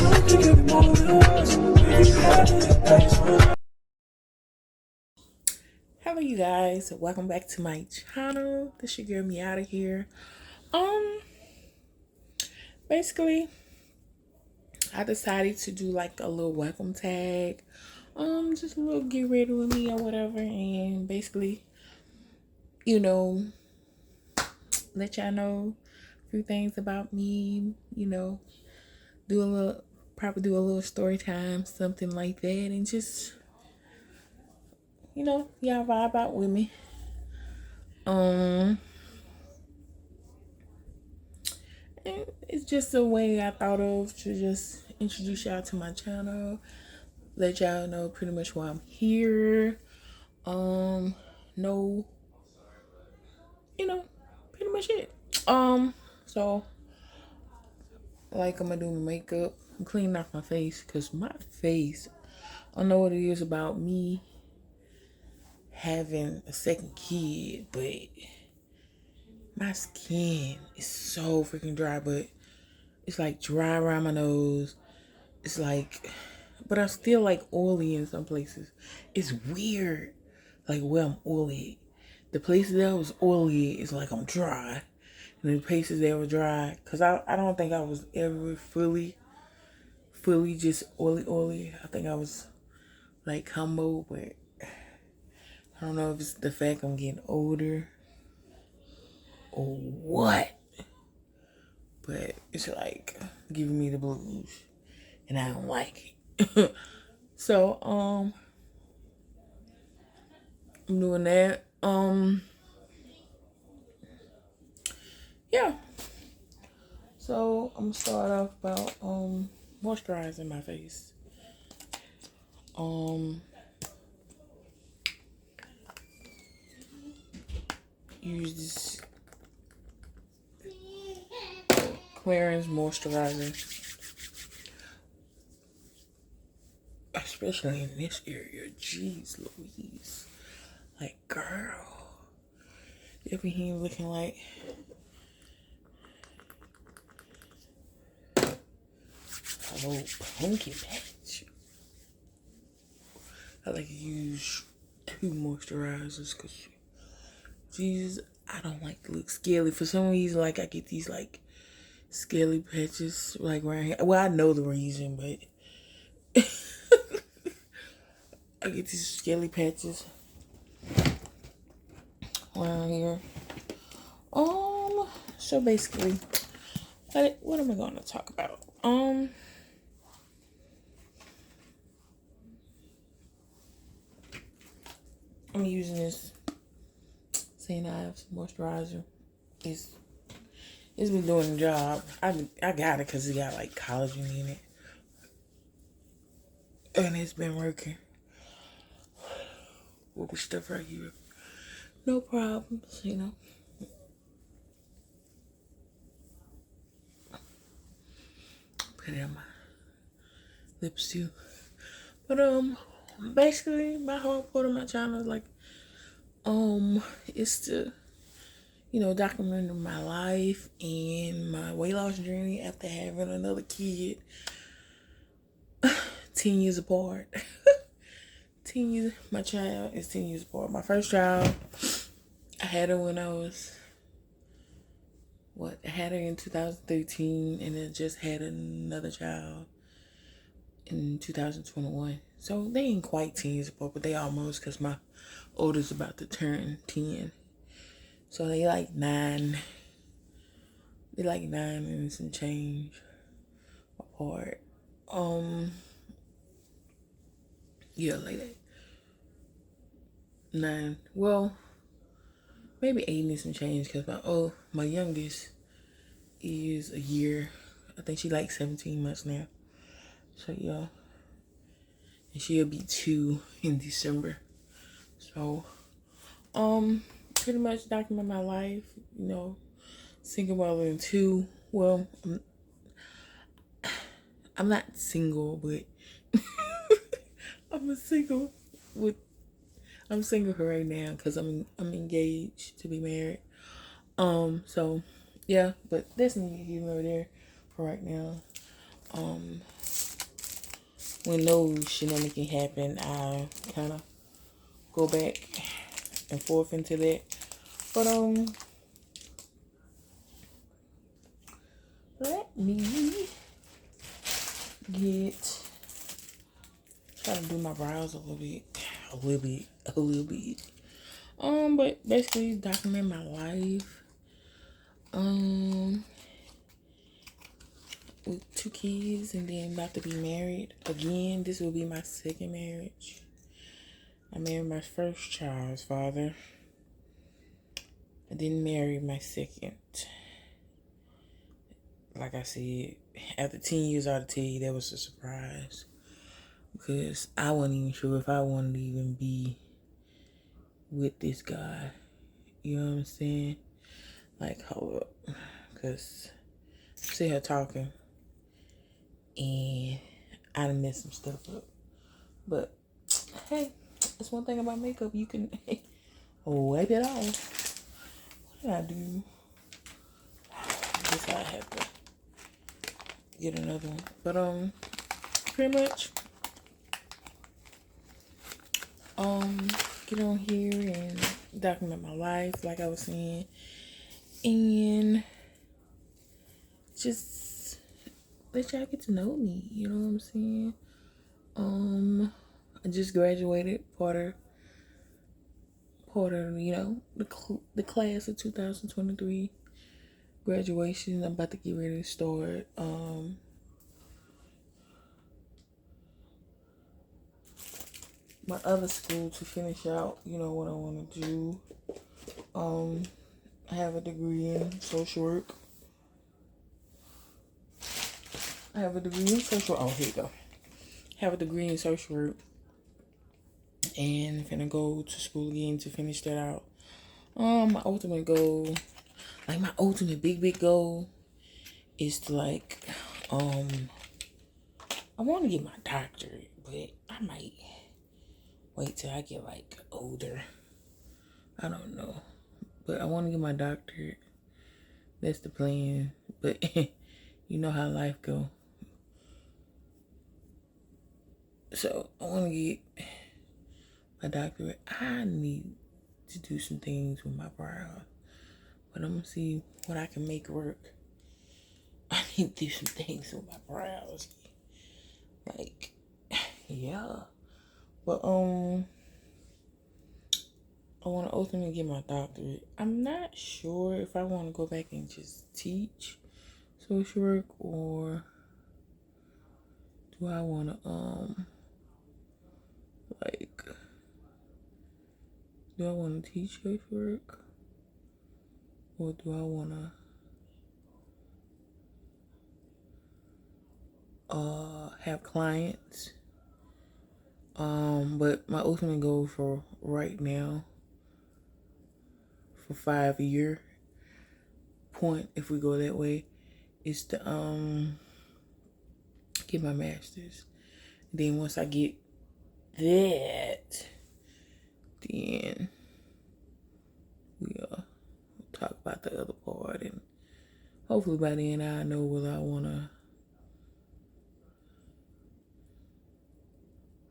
Hello you guys, welcome back to my channel. This your girl me out of here. Basically I decided to do like a little welcome tag. Just a little get ready with me or whatever, and basically, you know, let y'all know a few things about me, do a little probably do a little story time, something like that, and just y'all vibe out with me. And it's just a way I thought of to just introduce y'all to my channel, let y'all know pretty much why I'm here. No, pretty much it. So like I'm gonna do my makeup, I'm cleaning off my face because my face, I don't know what it is about me having a second kid, but my skin is so freaking dry, but it's like dry around my nose. It's like, but I'm still like oily in some places. It's weird, like where I'm oily. The places that was oily is like I'm dry, and the places that were dry, cause I don't think I was ever fully just oily. I think I was like combo, but I don't know if it's the fact I'm getting older or what. But it's like giving me the blues, and I don't like it. So I'm doing that. Yeah. So I'm gonna start off about moisturizing my face. Use this clearance moisturizer, especially in this area. Jeez Louise. Like, girl, if you ain't looking like a little punky patch. I like to use 2 moisturizers because, Jesus, I don't like to look scaly. For some reason, like, I get these, like, scaly patches, like, right here. Well, I know the reason, but I get these scaly patches around here. So basically, what am I going to talk about? I'm using this St. Ives moisturizer. It's been doing the job. I got it because it got like collagen in it, and it's been working. With stuff right here, no problems. Put it on my lips too. But basically, my whole point of my channel is like is to document my life and my weight loss journey after having another kid. 10 years apart. 10 years. My child is 10 years apart. My first child, I had her when I was, I had her in 2013, and then just had another child in 2021. So they ain't quite 10 years apart, but they almost, because my oldest about to turn 10. So they like 9. They like 9 and some change apart. Yeah, like that. 9. Well, maybe 8 and some change, because my youngest is a year. I think she like 17 months now. So yeah. And she'll be 2 in December. So pretty much document my life, single mother in 2. Well, I'm not single, but I'm single with I'm single right now because I'm engaged to be married. So yeah, but that's neither here nor there for right now. when those shenanigans happen, I kind of go back and forth into that. But let me get try to do my brows a little bit. But basically document my life. With 2 kids and then about to be married again. This will be my second marriage. I married my first child's father. I didn't marry my second. Like I said, after 10 years, I'll tell you that was a surprise. Because I wasn't even sure if I wanted to even be with this guy. You know what I'm saying? Like, hold up. Because I see her talking. And I done messed some stuff up. But, hey, that's one thing about makeup. You can wipe it off. What did I do? I guess I have to get another one. But, pretty much, get on here and document my life, like I was saying. And just let y'all get to know me. You know what I'm saying? I just graduated Porter, you know, the class of 2023 graduation. I'm about to get ready to start my other school to finish out, you know, what I want to do. I have a degree in social work. Oh, here you go. Have a degree in social work. And finna go to school again to finish that out. My ultimate goal, like my ultimate big goal, is to like, I want to get my doctorate, but I might wait till I get like older. I don't know, but I want to get my doctorate. That's the plan. But you know how life go. So I want to get my doctorate. I need to do some things with my brows, but I'm gonna see what I can make work. I need to do some things with my brows. Like, yeah. But I want to ultimately get my doctorate. I'm not sure if I want to go back and just teach social work, or do I want to like, do I want to teach social work, or do I want to have clients? But my ultimate goal for right now, for 5-year point, if we go that way, is to get my master's. Then once I get that, then we'll talk about the other part, and hopefully by then I know whether I want to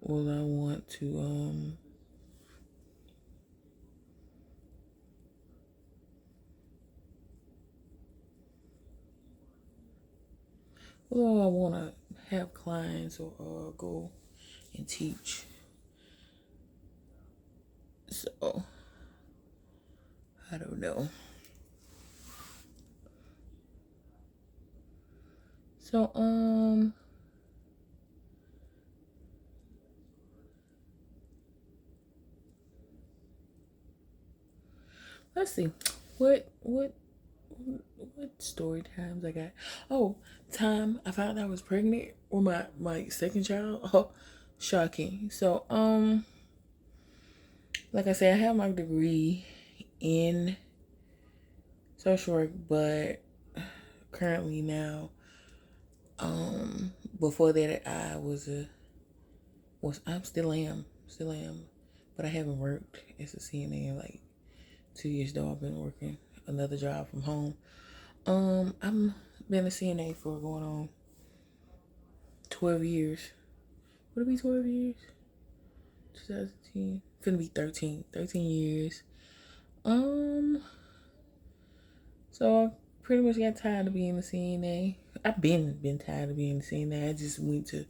whether I want to have clients or go and teach. So I don't know. So let's see what story times I got. Oh, time I found out I was pregnant with my second child. Oh, shocking. So like I said, I have my degree in social work, but currently now, before that I I'm still am, but I haven't worked as a CNA in like 2 years though. I've been working another job from home. I'm been a CNA for going on 12 years. Would it be 12 years? 2010. Finna be 13. 13 years. So I pretty much got tired of being a CNA. I've been tired of being a CNA. I just went to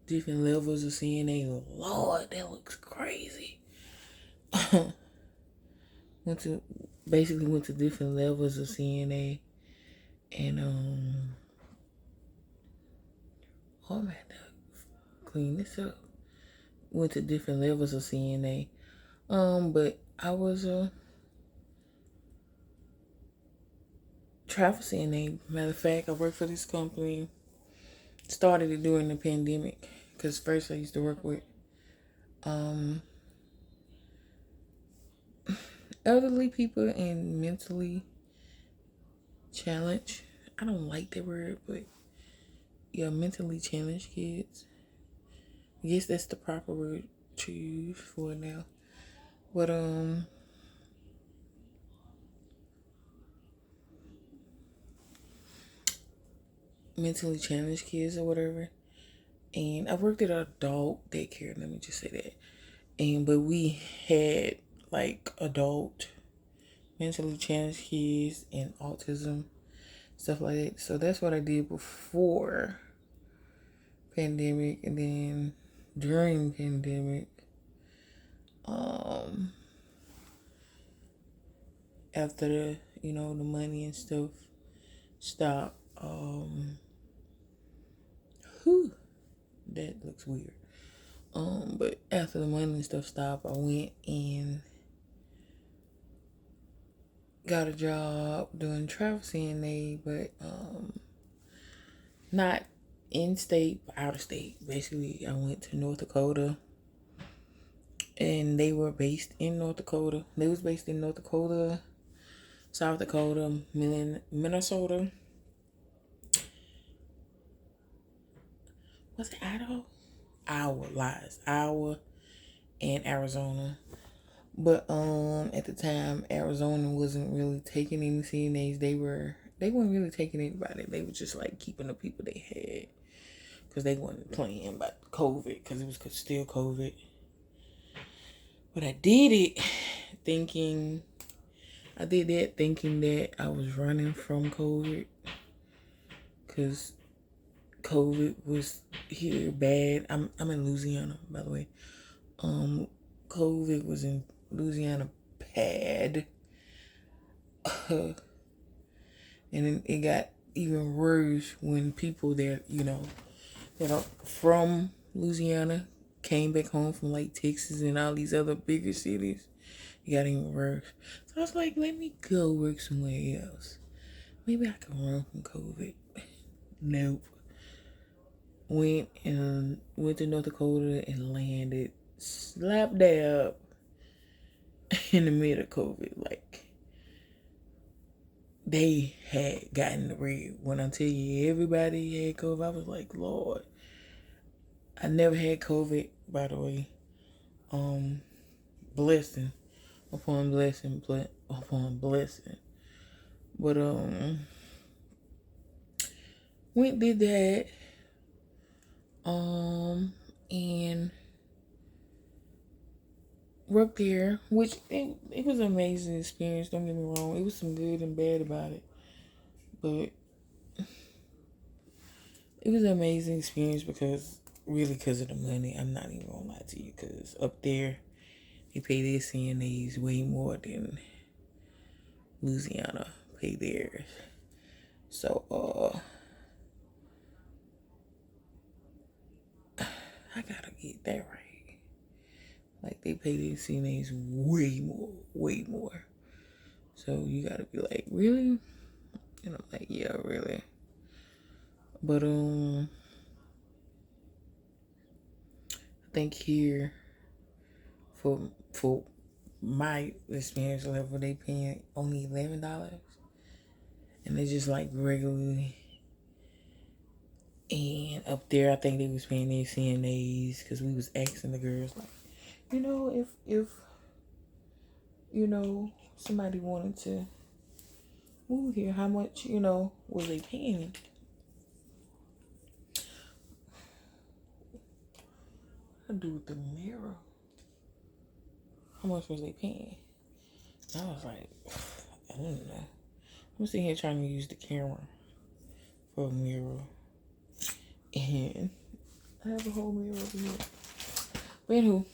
different levels of CNA. Lord, that looks crazy. went to different levels of CNA, and oh man, clean this up. Went to different levels of CNA. But I was a travel CNA. Matter of fact, I worked for this company. Started it during the pandemic, because first I used to work with elderly people and mentally challenged. I don't like that word, but yeah, mentally challenged kids. I guess that's the proper word to use for it now. But mentally challenged kids or whatever. And I worked at an adult daycare, let me just say that. But we had like adult mentally challenged kids and autism, stuff like that. So that's what I did before pandemic, and then during pandemic, after the money and stuff stopped, that looks weird. But after the money and stuff stopped, I went and got a job doing travel CNA, but not in state, but out of state. Basically, I went to North Dakota, and they were based in North Dakota. They was based in North Dakota, South Dakota, Minnesota. Was it Idaho? Iowa and Arizona. But at the time, Arizona wasn't really taking any CNAs. They weren't really taking anybody. They were just like keeping the people they had, because they weren't playing about COVID, because it was still COVID. But I did it thinking that I was running from COVID, because COVID was here bad. I'm in Louisiana, by the way. COVID was in Louisiana bad. And then it got even worse when people there, that are from Louisiana came back home from like Texas and all these other bigger cities. It got even worse. So I was like, let me go work somewhere else. Maybe I can run from COVID. Nope. Went to North Dakota and landed slap dab in the middle of COVID. Like, they had gotten the red. When I tell you everybody had COVID, I was like, Lord. I never had COVID, by the way. Blessing upon blessing upon blessing. But went did that. And worked there, which it was an amazing experience, don't get me wrong. It was some good and bad about it. But it was an amazing experience because of the money. I'm not even gonna lie to you, because up there they pay their CNAs way more than Louisiana pay theirs. So I gotta get that right. Like, they pay their CNAs way more. So you gotta be like, really? And I'm like, yeah, really. But I think here for my experience level, they paying only $11, and they just like regularly. And up there, I think they was paying their CNAs, because we was asking the girls, like, if somebody wanted to move here, how much was they paying? do with the mirror? How much was they paying? I was like, I don't know. I'm sitting here trying to use the camera for a mirror. And I have a whole mirror over here. But anywho,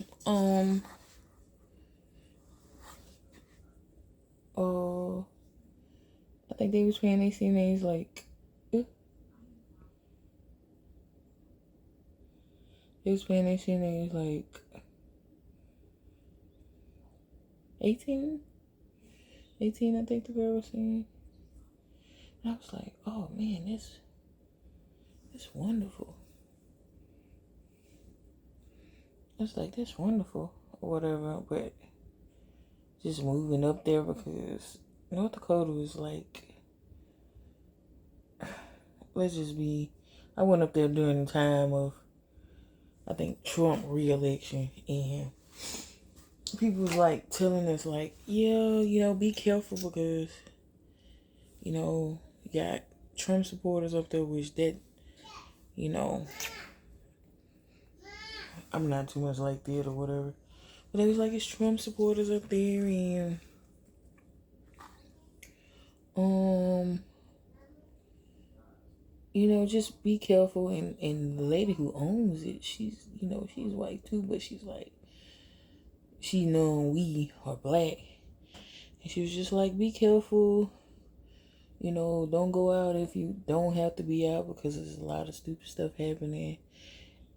I think they was paying their CNAs like, they was paying their CNAs like 18, I think the girl was saying. And I was like, oh man, this wonderful. It's like, that's wonderful or whatever, but just moving up there because North Dakota was like, I went up there during the time of, I think, Trump re-election, and people was like telling us like, yeah, be careful because, you got Trump supporters up there, which that, I'm not too much like that or whatever. But they was like, it's Trump supporters up there, and just be careful. And the lady who owns it, she's white too, but she's like, she known we are black. And she was just like, be careful. Don't go out if you don't have to be out because there's a lot of stupid stuff happening.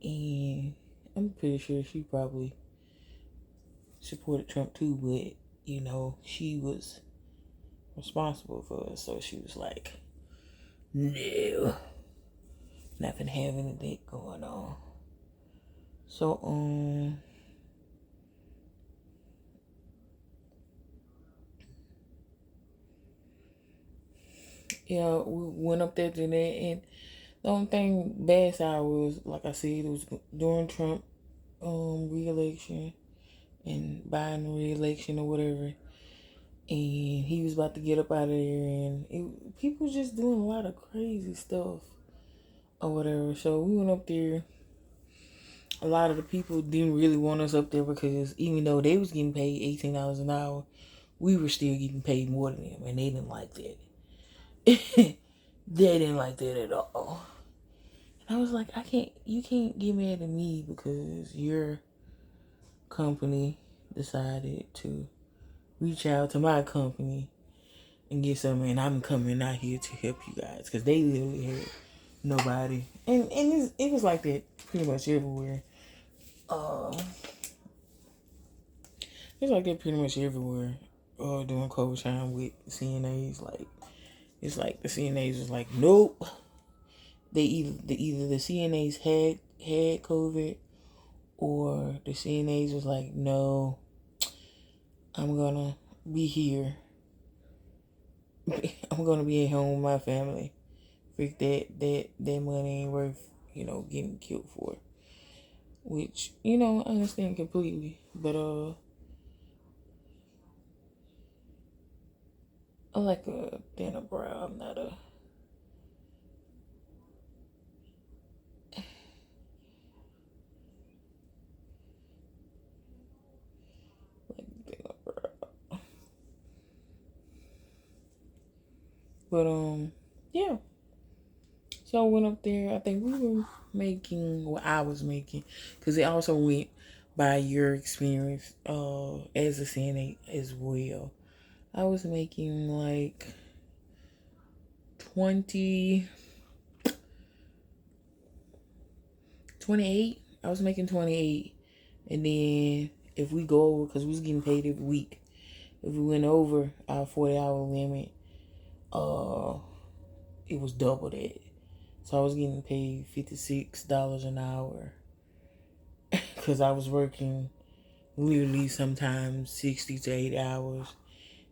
And I'm pretty sure she probably supported Trump too, but, she was responsible for it. So she was like, no, nothing having a date going on. So, yeah, we went up there to that, and the only thing bad side was, like I said, it was during Trump re-election and Biden re-election or whatever, and he was about to get up out of there, and people just doing a lot of crazy stuff or whatever. So we went up there. A lot of the people didn't really want us up there because even though they was getting paid $18 an hour, we were still getting paid more than them, and they didn't like that. They didn't like that at all. And I was like, you can't get mad at me because your company decided to reach out to my company and get something, and I'm coming out here to help you guys because they literally had nobody. And it was like that pretty much everywhere. It's like that pretty much everywhere. During COVID time with CNAs, like it's like the CNAs was like, nope. They either the CNAs had COVID, or the CNAs was like, no, I'm gonna be here. I'm gonna be at home with my family. Freak that money ain't worth, getting killed for. Which, I understand completely. But I like a dinner brow. I'm not a dinner brow. But yeah. So I went up there. I think we were making what I was making, because it also went by your experience as a CNA as well. I was making like 28. I was making 28, and then if we go over, because we was getting paid every week, if we went over our 40-hour limit, it was double that. So I was getting paid $56 an hour because I was working literally sometimes 60 to 80 hours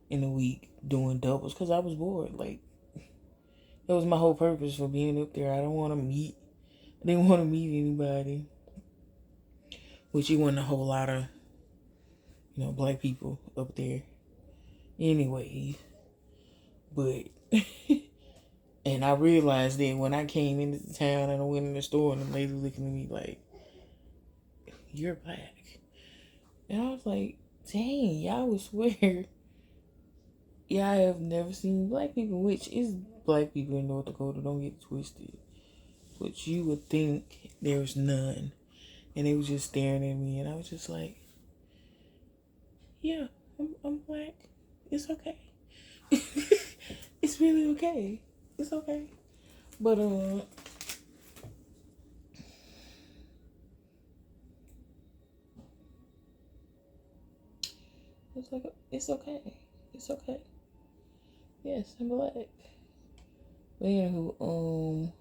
in a week doing doubles because I was bored. Like, that was my whole purpose for being up there. I didn't want to meet anybody, which it wasn't a whole lot of, black people up there anyway. But, and I realized that when I came into the town and I went in the store, and the lady looking at me like, you're black. And I was like, dang, y'all would swear y'all have never seen black people, which is black people in North Dakota, don't get it twisted. But you would think there's none. And they was just staring at me, and I was just like, yeah, I'm black. It's okay. It's really okay. It's okay. But it's like it's okay. It's okay. Yes, I'm black. But anywho,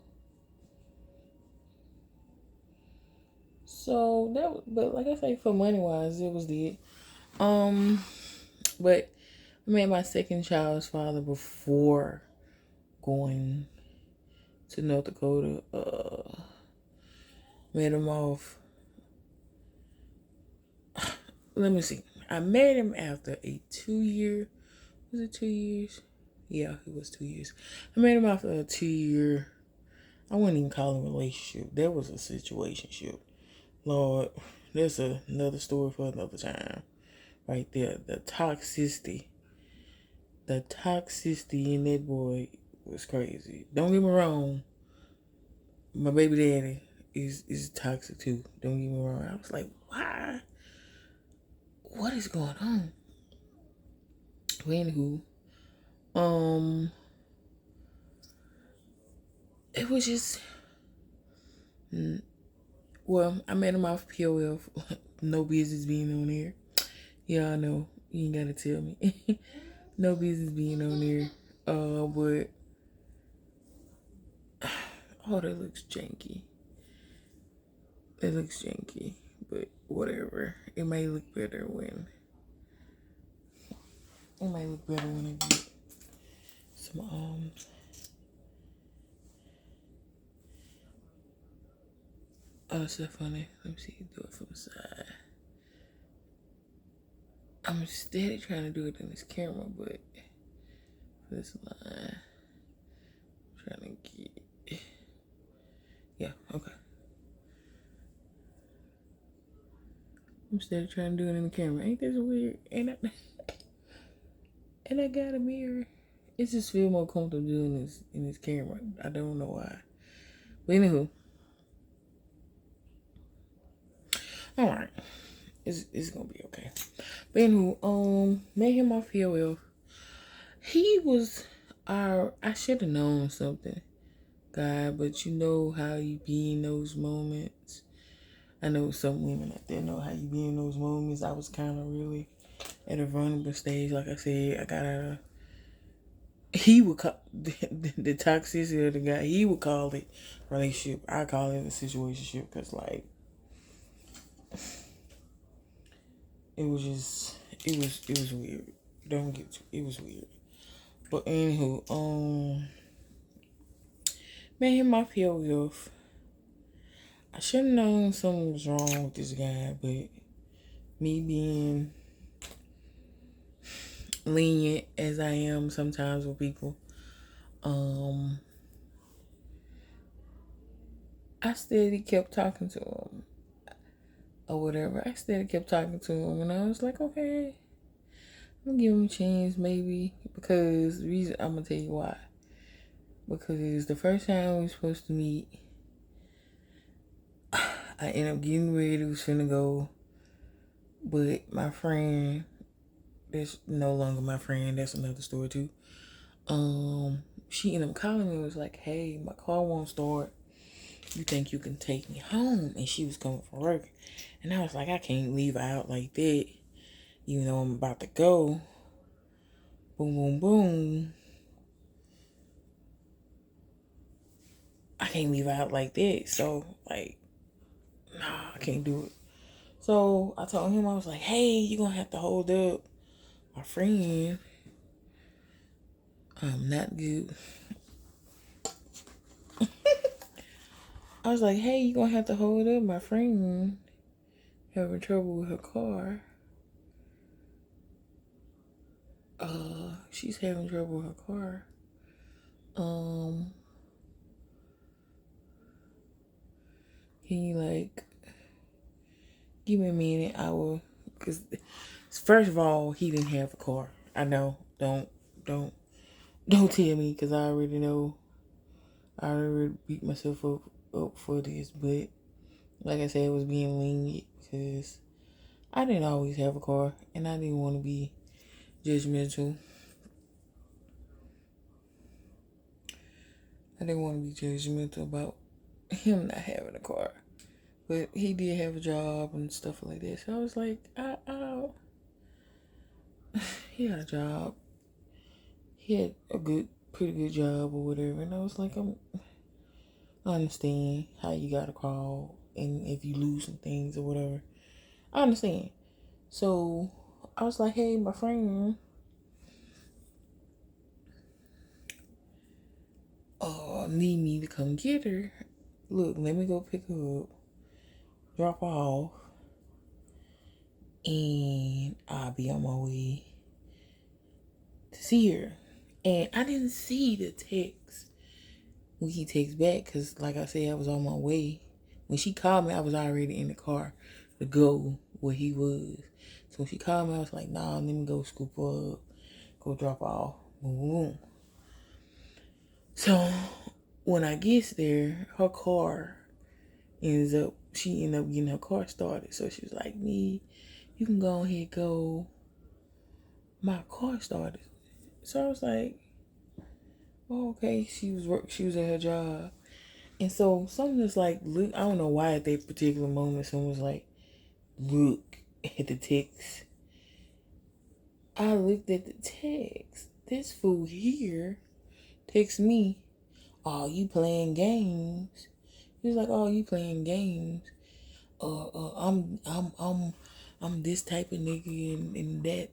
so but like I say, for money wise, it was the but I met my second child's father before going to North Dakota. Met him off. Let me see. I met him after a 2 year. Was it 2 years? Yeah, it was 2 years. I met him after a 2 year. I wouldn't even call it a relationship. That was a situationship. Lord, that's another story for another time. Right there, the toxicity in that boy was crazy. Don't get me wrong. My baby daddy is toxic too. Don't get me wrong. I was like, why? What is going on? Anywho, it was just, well, I met him off POF. No business being on there. Yeah, I know. You ain't gotta tell me. No business being on there. But oh, that looks janky. It looks janky, but whatever. It may look better when I get some other stuff on it. Let me see. Do it from the side. I'm steady trying to do it in this camera, but this line, I'm trying to get. Yeah, okay. I'm steady trying to do it in the camera. Ain't this weird? And I got a mirror. It just feel more comfortable doing this in this camera. I don't know why. But anywho. Alright. It's gonna be okay. But anywho, met him off POF. He was I should have known something, guy, but you know how you be in those moments. I know some women out there know how you be in those moments. I was kind of really at a vulnerable stage. Like I said, I got out of. He would call the toxicity of the guy. He would call it relationship. I call it a situationship because like it was just it was weird. Don't get to, it was weird. But anywho, met him off here with. I should have known something was wrong with this guy, but me being lenient as I am sometimes with people, I steady kept talking to him or whatever. I steady kept talking to him, and I was like, okay, I'm gonna give him a chance, maybe, because the reason I'm gonna tell you why. Because the first time we were supposed to meet, I ended up getting ready, was finna go, but my friend, that's no longer my friend, that's another story too. She ended up calling me and was like, hey, my car won't start. You think you can take me home? And she was coming from work. And I was like, I can't leave her out like that. Even though I'm about to go. Boom, boom, boom. I can't leave her out like that. So, like, nah, I can't do it. So I told him, I was like, hey, you're going to have to hold up my friend. I'm not good. I was like, hey, you're going to have to hold up my friend. Having trouble with her car. She's having trouble with her car. Can you like give me a minute. I will, because first of all, he didn't have a car. I know. Don't, don't tell me, because I already know. I already beat myself up for this, but like I said, it was being lenient because I didn't always have a car, and I didn't want to be judgmental. I didn't want to be judgmental about him not having a car. But he did have a job and stuff like that. So I was like, he had a job. He had a pretty good job or whatever. And I was like, I understand how you got to call and if you lose some things or whatever. I understand. So I was like, hey, my friend, need me to come get her. Look, let me go pick her up, drop her off, and I'll be on my way to see her. And I didn't see the text when he texts back because, like I said, I was on my way. When she called me, I was already in the car to go where he was. So when she called me, I was like, nah, let me go scoop her up, go drop her off. Boom, boom. So when I get there, she ended up getting her car started. So she was like, me, you can go ahead, go. My car started. So I was like, oh, okay. She was at her job. And so something was like, look, I don't know why at that particular moment someone was like, look at the text. I looked at the text. This fool here texts me, oh, you playing games. He was like, oh, you playing games. I'm this type of nigga and that,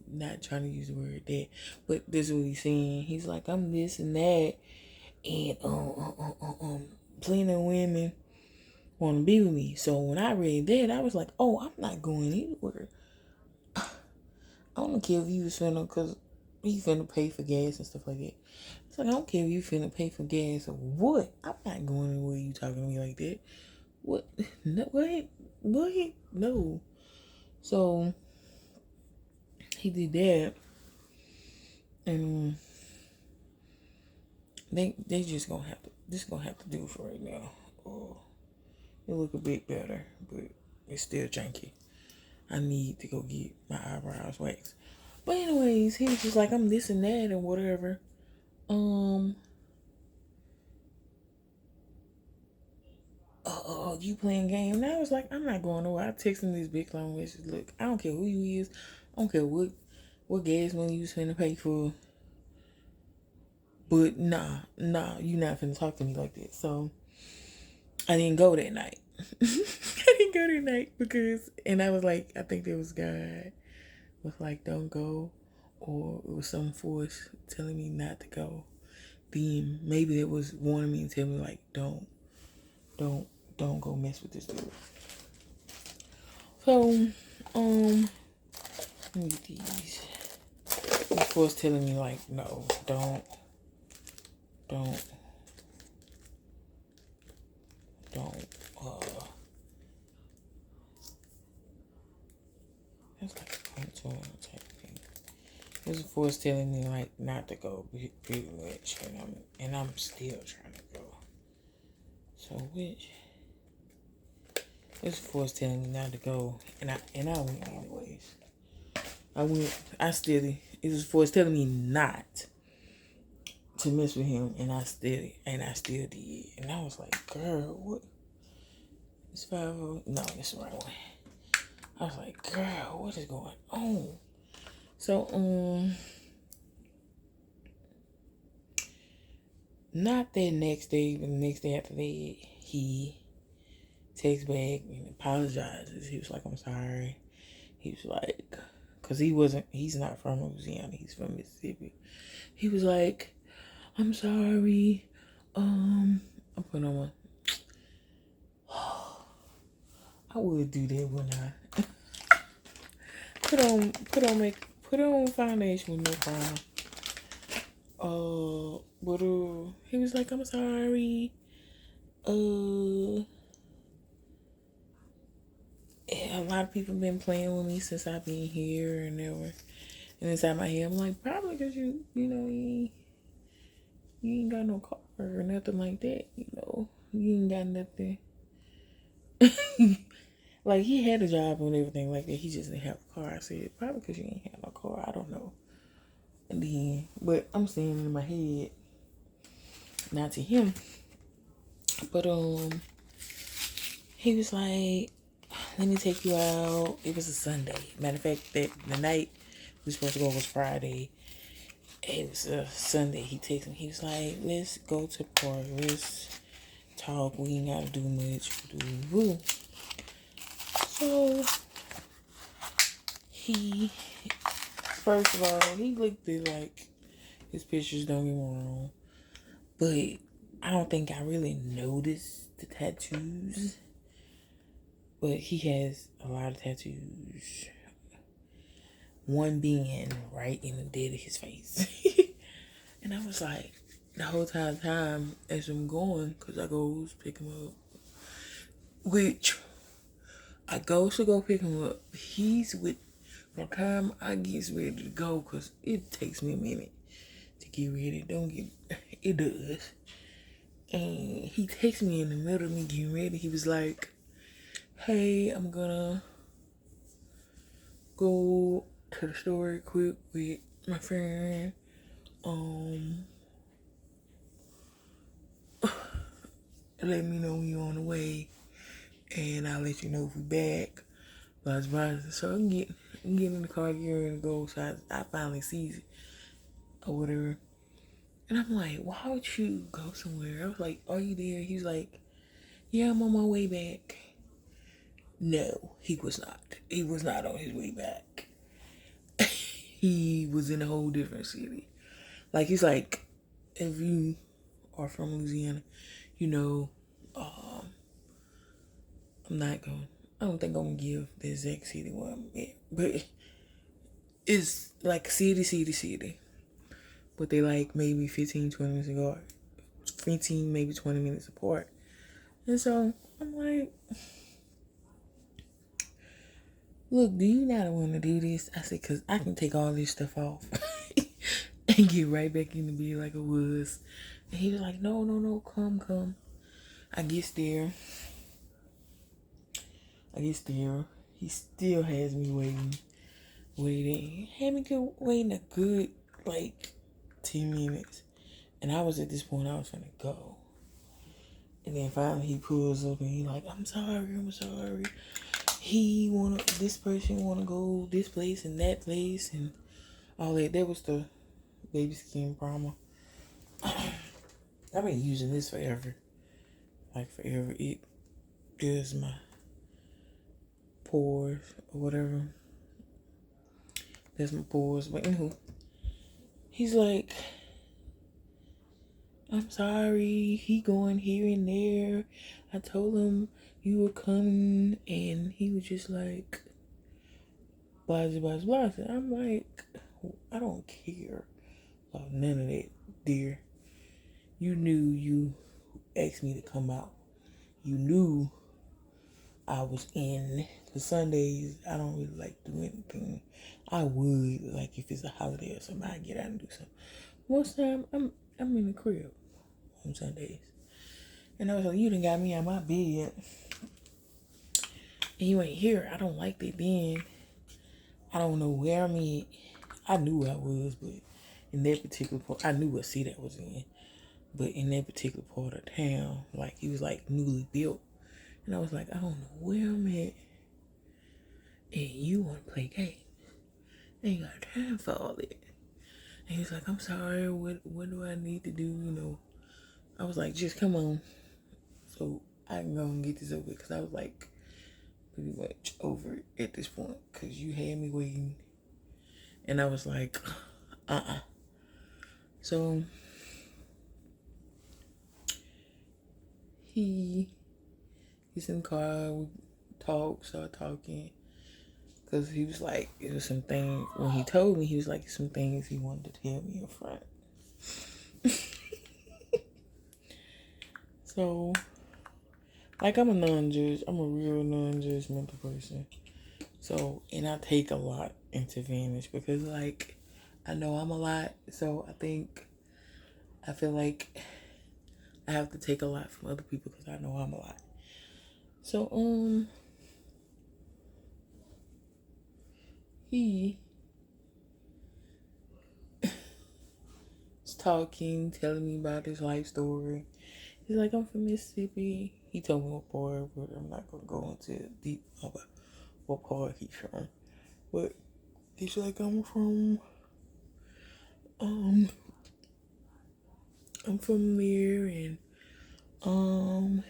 not trying to use the word that, but this is what he's saying. He's like, I'm this and that, and plenty of women want to be with me. So when I read that, I was like, oh, I'm not going anywhere. I don't care if you was cause he finna pay for gas and stuff like that. It's like, I don't care if you finna pay for gas or what. I'm not going anywhere you talking to me like that. What? No, what? No. So he did that, and they just gonna have to do it for right now. Oh, it look a bit better, but it's still janky. I need to go get my eyebrows waxed. But anyways, he was just like, I'm this and that and whatever. You playing game? And I was like, I'm not going nowhere. I texted this big long message. Look, I don't care who you is. I don't care what gas money you was finna pay for. But nah, you not finna talk to me like that. So I didn't go that night. I didn't go that night because, and I was like, I think there was God was like, don't go, or it was some force telling me not to go. Then maybe it was warning me and telling me like, don't go mess with this dude. So, let me get these. It was telling me like, no, don't. That's like a contour type thing. It was a force telling me like not to go pretty much, and I'm still trying to go. So which this force telling me not to go, and I went anyways. It was force telling me not to mess with him, and I still did. And I was like, girl, what? It's 5. No, it's the right one. I was like, girl, what is going on? So, not that next day, but the next day after that, he texts back and apologizes. He was like, I'm sorry. He was like, because he's not from Louisiana, he's from Mississippi. He was like, I'm sorry. I put on my, I would do that when I put on foundation with no crown. But he was like, I'm sorry. a lot of people been playing with me since I've been here and ever. And inside my head, I'm like, probably because you ain't got no car or nothing like that. You ain't got nothing. Like, he had a job and everything like that. He just didn't have a car. I said, probably because you ain't have no car. I don't know. And then, but I'm saying in my head, not to him, but he was like, let me take you out. It was a Sunday. Matter of fact, that the night we were supposed to go was Friday. It was a Sunday. He texted me. He was like, let's go to the park. Let's talk. We ain't got to do much. Woo. So, first of all, he looked at, like, his pictures, don't get me wrong. But I don't think I really noticed the tattoos. But he has a lot of tattoos. One being right in the dead of his face. And I was like, the whole time as I'm going, because I goes pick him up. Which, I goes to go pick him up. He's with, from the time I gets ready to go, because it takes me a minute to get ready. It does. And he texts me in the middle of me getting ready. He was like, hey, I'm gonna go to the store quick with my friend. Let me know when you're on the way, and I'll let you know if we back. Blah, blah. So I'm getting in the car, getting ready to go. So I finally sees it or whatever. And I'm like, why would you go somewhere? I was like, are you there? He's like, yeah, I'm on my way back. No, he was not. He was not on his way back. He was in a whole different city. Like, he's like, if you are from Louisiana, you know, I don't think I'm gonna give the exact city where I'm at. But it's like city. But they like maybe 15, 20 minutes apart. 15, maybe 20 minutes apart. And so I'm like, look, do you not want to do this? I said, because I can take all this stuff off and get right back in the bed like I was. And he was like, no, come. I get there. He still has me waiting. Had me waiting a good, like, 10 minutes. And I was at this point, I was gonna go. And then finally he pulls up and he like, I'm sorry. This person wanna go this place and that place and all that. That was the baby skin primer. I've been using this forever. Like forever. It does my pores or whatever. That's my pores. But anywho, he's like, I'm sorry. He going here and there. I told him you were coming, and he was just like, blah. I'm like, I don't care about none of that, dear. You knew you asked me to come out. You knew I was in. The Sundays, I don't really like to do anything. I would, like, if it's a holiday or something, I get out and do something. Most time, I'm in the crib on Sundays. And I was like, you done got me out my bed. And you ain't here. I don't like that then. I don't know where I'm at. I knew where I was, but in that particular part, I knew what city I was in. But in that particular part of town, like, he was like newly built. And I was like, I don't know where I'm at. And you want to play games. Ain't got time for all that. And he's like, I'm sorry, what do I need to do, I was like, just come on. So I can go and get this over because I was like pretty much over it at this point because you had me waiting. And I was like, So he's in the car, we start talking. Because he was like, it was some things, when he told me, he was like, some things he wanted to tell me in front. So Like, I'm a non-judge. I'm a real non-judgmental person. So, and I take a lot into advantage because, like, I know I'm a lot. So I feel like I have to take a lot from other people because I know I'm a lot. So, he was talking, telling me about his life story. He's like, I'm from Mississippi. He told me what part, but I'm not gonna go into deep about what part he's from. But he's like, um, I'm from there, and um,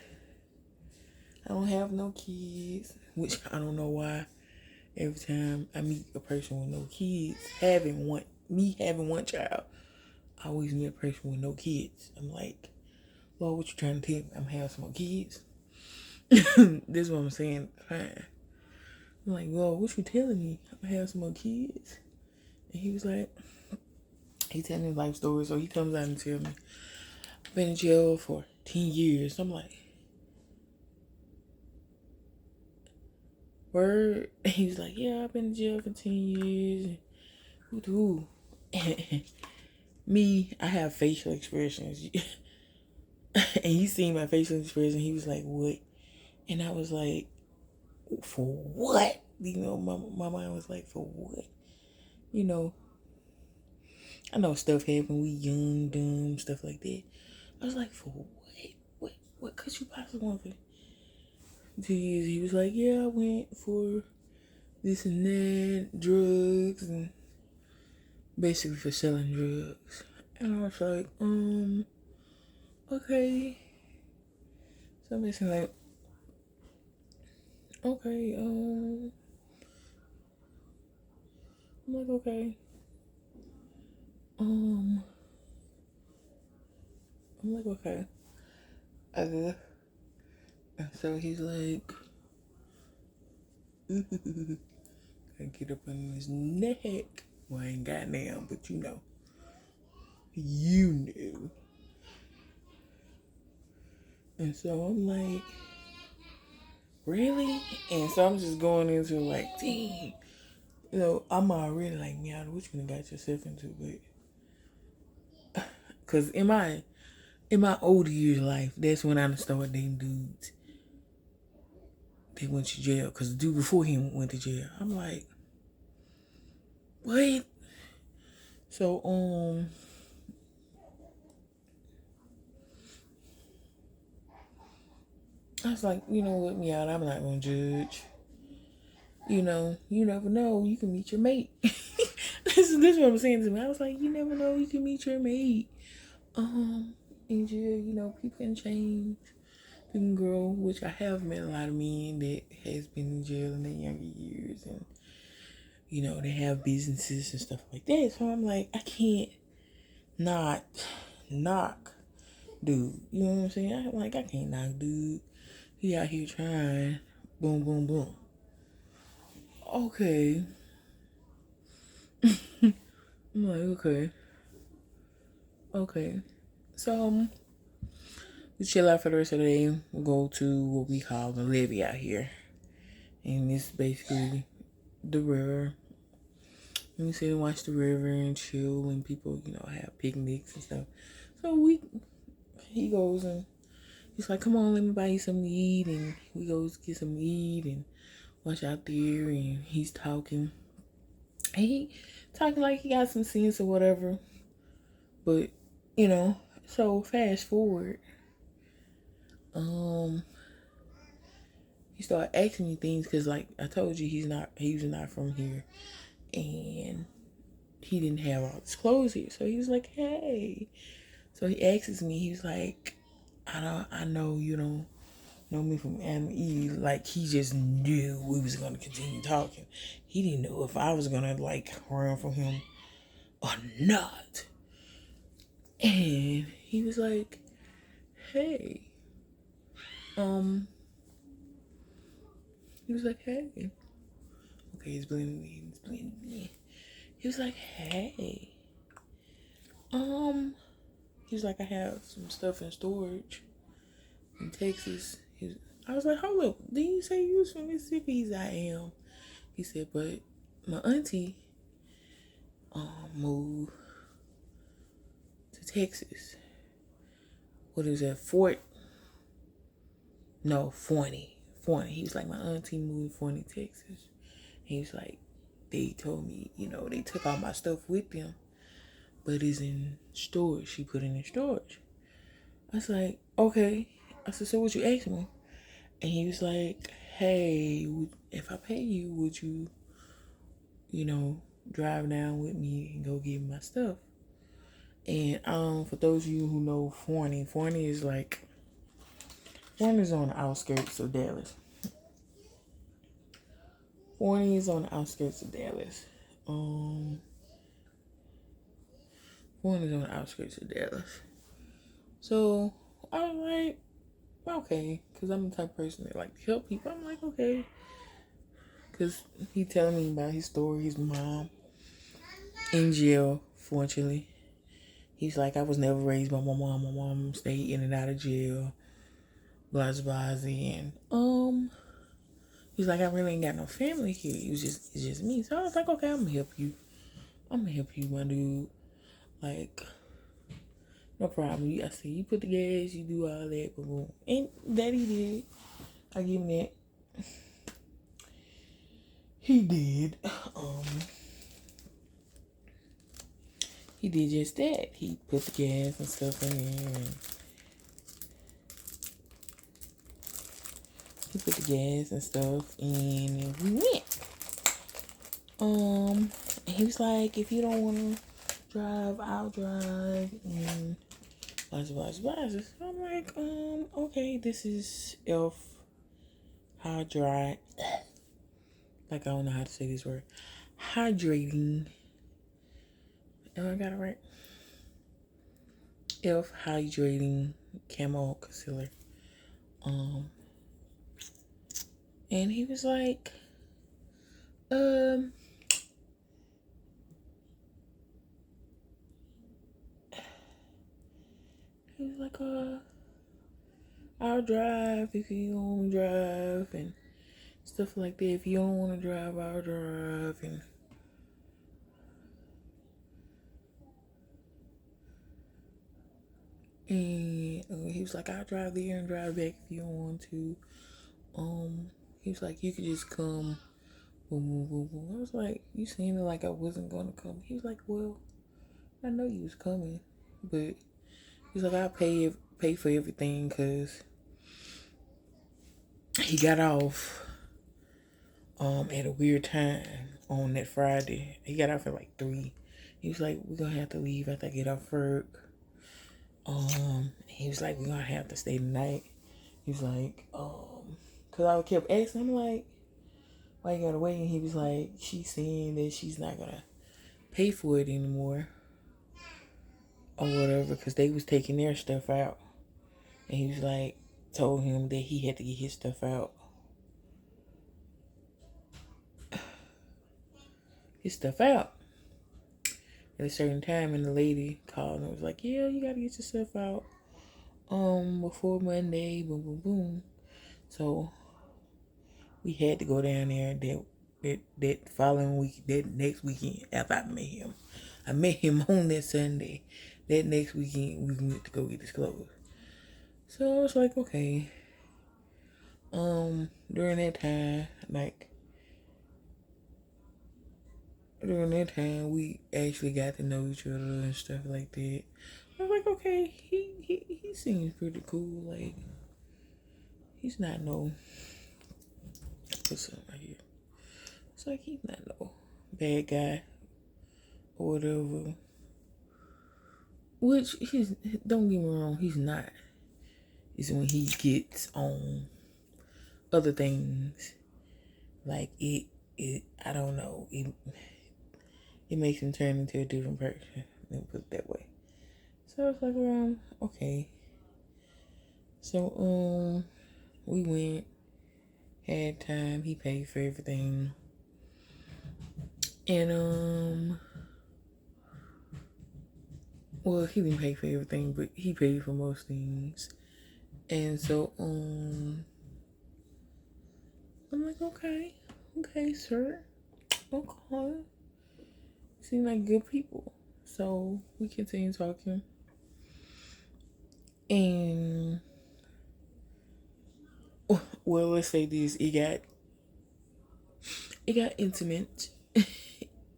I don't have no kids, which I don't know why. Every time I meet a person with no kids, having one child, I always meet a person with no kids. I'm like, Lord, what you trying to tell me? I'm having some more kids. This is what I'm saying. Fine. I'm like, Lord, what you telling me? I'm gonna have some more kids. And he was like, he telling his life story. So he comes out and tell me, I've been in jail for 10 years. I'm like, word? And he was like, yeah, I've been in jail for 10 years. Who? Me, I have facial expressions. And he seen my facial expression. He was like, what? And I was like, for what? You know, my mind was like, for what? You know, I know stuff happened. We young, dumb, stuff like that. I was like, for what? What could you possibly want for 2 years? He was like, yeah, I went for this and that, drugs, and basically for selling drugs. And I was like, okay. So I'm basically like, okay, I'm like, okay. I'm like, okay. And so he's like, I get up on his neck. Well, I ain't got down, but you know. You knew. And so I'm like, really? And so I'm just going into like, dang. You know, I'm already like, meow, what you gonna got yourself into? But, cause in my older years life, that's when I started dating dudes. They went to jail. Cause the dude before him went to jail. I'm like, what? So, I was like, you know what, meow, I'm not gonna judge. You know, you never know. You can meet your mate. This is what I'm saying to me. I was like, you never know. You can meet your mate. In jail, you know, people can change. People can grow, which I have met a lot of men that has been in jail in their younger years, and you know, they have businesses and stuff like that. So I'm like, I can't not knock dude. You know what I'm saying? I'm like, I can't knock dude. He out here trying. Boom, boom, boom. Okay. I'm like, okay. Okay. So we chill out for the rest of the day. We'll go to what we call the levee out here. And it's basically the river. And we sit and watch the river and chill, and people, you know, have picnics and stuff. So he goes and he's like, come on, let me buy you something to eat. And we go get some to eat and watch out there, and he's talking. And he talking like he got some sense or whatever. But, you know, so fast forward. He started asking me things because, like I told you, he was not from here, and he didn't have all his clothes here. So he was like, "Hey," so he asks me. He was like, I know you don't know me from Adam E." Like he just knew we was gonna continue talking. He didn't know if I was gonna like run from him or not. And he was like, "Hey," um, he was like, "Hey." Okay, he's blending me. He was like, hey, he was like, I have some stuff in storage in Texas. I was like, hold up, didn't you say you was from Mississippi? He's I am. He said, but my auntie moved to Texas. What is that? Forney. He was like, my auntie moved to Forney, Texas. He was like, they told me, they took all my stuff with them, but it's in storage. She put it in storage. I was like, okay. I said, so what you asked me? And he was like, hey, if I pay you, would you, drive down with me and go get my stuff? And for those of you who know Forney is like, Forney is on the outskirts of Dallas. Forney is on the outskirts of Dallas. Forney is on the outskirts of Dallas. So I was like, okay, because I'm the type of person that like to help people. I'm like, okay. Because he telling me about his story, his mom in jail, fortunately. He's like, I was never raised by my mom. My mom stayed in and out of jail. Blah, blah, blah. And, he's like, I really ain't got no family here. It's just me. So I was like, okay, I'm gonna help you. My dude. Like, no problem. I said, you put the gas, you do all that, boom. And that he did. I give him that. He did. He did just that. He put the gas and stuff in there. And he put the gas and stuff in, and we went. And he was like, if you don't want to drive, I'll drive. And blah. So I'm like, okay, this is hydrate. Like, I don't know how to say this word. Hydrating. I got it right. Hydrating camo concealer. And he was like, I'll drive if you don't want to drive and stuff like that. If you don't want to drive, I'll drive. And he was like, I'll drive there and drive back if you don't want to. He was like, you could just come. Boom, boom, boom, boom. I was like, you seemed like I wasn't gonna come. He was like, well, I know you was coming, but he's like, I'll pay for everything, because he got off at a weird time on that Friday. He got off at like 3. He was like, we're gonna have to leave after I get off work. He was like, we're gonna have to stay the night. He was like, because I kept asking him, like, why you gotta wait? And he was like, she's saying that she's not gonna pay for it anymore or whatever, because they was taking their stuff out. And he was like, told him that he had to get his stuff out. At a certain time, and the lady called and was like, yeah, you gotta get your stuff out before Monday, boom, boom, boom. So we had to go down there that following week, that next weekend after I met him. I met him on that Sunday. That next weekend we went to go get his clothes. So I was like, okay. During that time, we actually got to know each other and stuff like that. I was like, okay, he seems pretty cool. Like, he's not no, what's up right here? It's like, he's not no bad guy or whatever. Which, don't get me wrong, he's not. It's when he gets on other things. Like, I don't know. It makes him turn into a different person. Let me put it that way. So I was like, okay. So, we went, had time, he paid for everything. And, well, he didn't pay for everything, but he paid for most things. And so, I'm like, okay, sir. Okay. Seem like good people. So we continue talking. And well, let's say this, it got intimate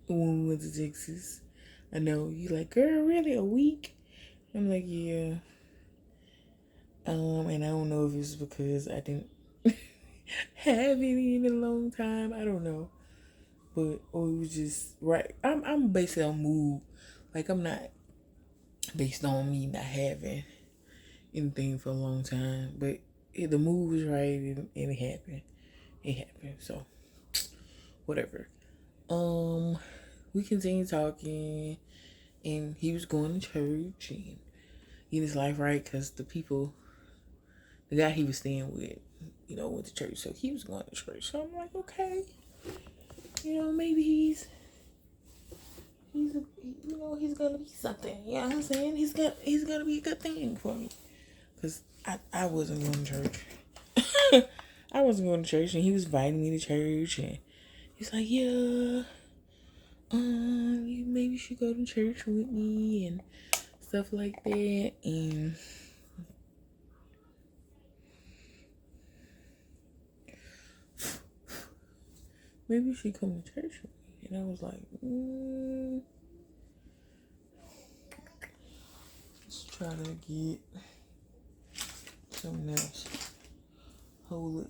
when we went to Texas. I know you like, girl, really a week? I'm like, yeah. And I don't know if it's because I didn't have any in a long time. I don't know. But or it was just right. I'm basically on mood. Like I'm not based on me not having anything for a long time. But the mood was right and it happened. It happened. So whatever. We continued talking and he was going to church and getting his life right because the guy he was staying with, went to church. So he was going to church. So I'm like, okay, maybe he's gonna be something. You know what I'm saying? He's gonna be a good thing for me. Cause I wasn't going to church. I wasn't going to church, and he was inviting me to church, and he's like, yeah, you maybe should go to church with me and stuff like that, and maybe you should come to church with me. And I was like, let's try to get something else. Hold it.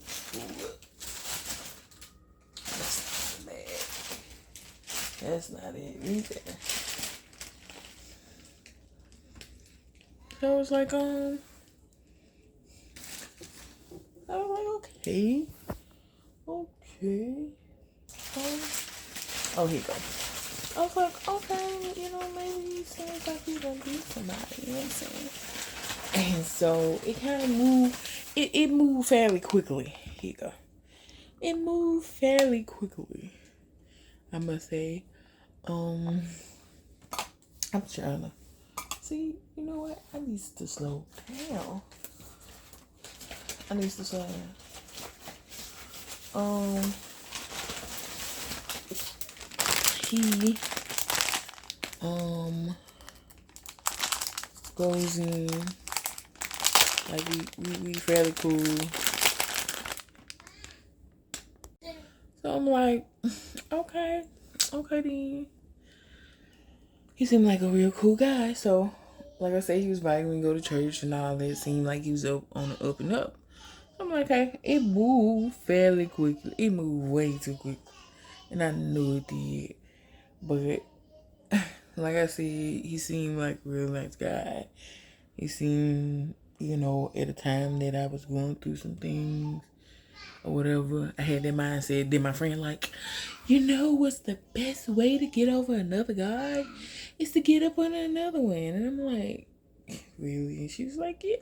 That's not bad. That's not it either. So I was like, okay. Oh, here you go. I was like, okay, maybe he seems like he's gonna be somebody, you know what I'm saying? And so it kind of moved, it moved fairly quickly. Here you go. It moved fairly quickly, I must say. I'm trying to see, you know what? I need to slow down. He goes in like we fairly cool. So I'm like, okay then. He seemed like a real cool guy. So like I said, he was inviting me to go to church and all that. It seemed like he was up on the up and up. I'm like, hey, it moved fairly quickly. It moved way too quick. And I knew it did. But like I said, he seemed like a real nice guy. He seemed, at a time that I was going through some things or whatever, I had that mindset. Then my friend like, what's the best way to get over another guy? Is to get up on another one. And I'm like, really? And she was like, yeah,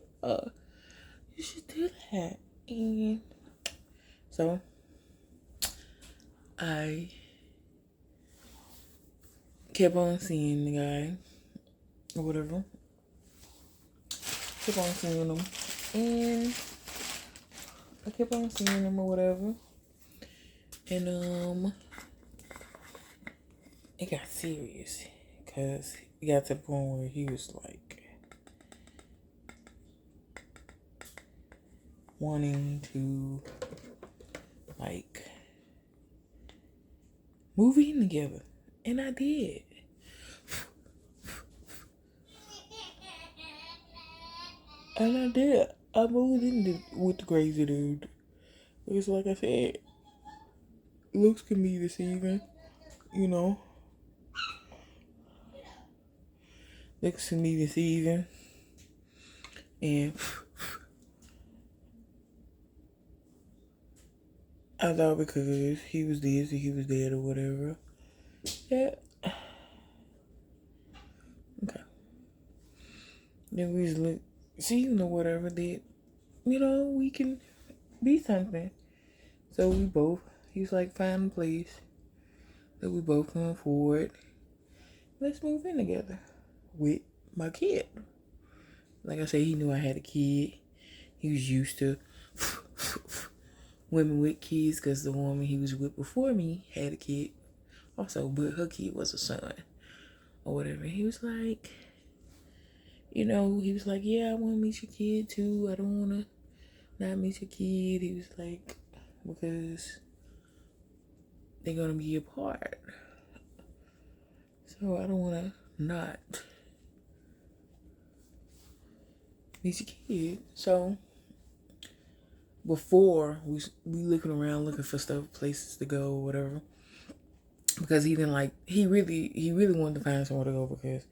you should do that. And so I kept on seeing the guy or whatever. Kept on seeing him. And I kept on seeing him or whatever. And it got serious. Because it got to the point where he was like wanting to like move in together. And I did. I moved in with the crazy dude. It's like I said, looks can be deceiving, Looks can be deceiving. And I thought because he was this or he was that or whatever. Yeah. Okay. Then we just look, see, whatever that, we can be something. So he's like, find a place that we both can afford. Let's move in together with my kid. Like I said, he knew I had a kid. He was used to women with kids, because the woman he was with before me had a kid also, but her kid was a son or whatever. He was like, he was like, yeah, I want to meet your kid too. I don't want to not meet your kid. He was like, because they're going to be apart. So I don't want to not meet your kid. So before we looking around looking for stuff, places to go or whatever, because he didn't like, he really wanted to find somewhere to go because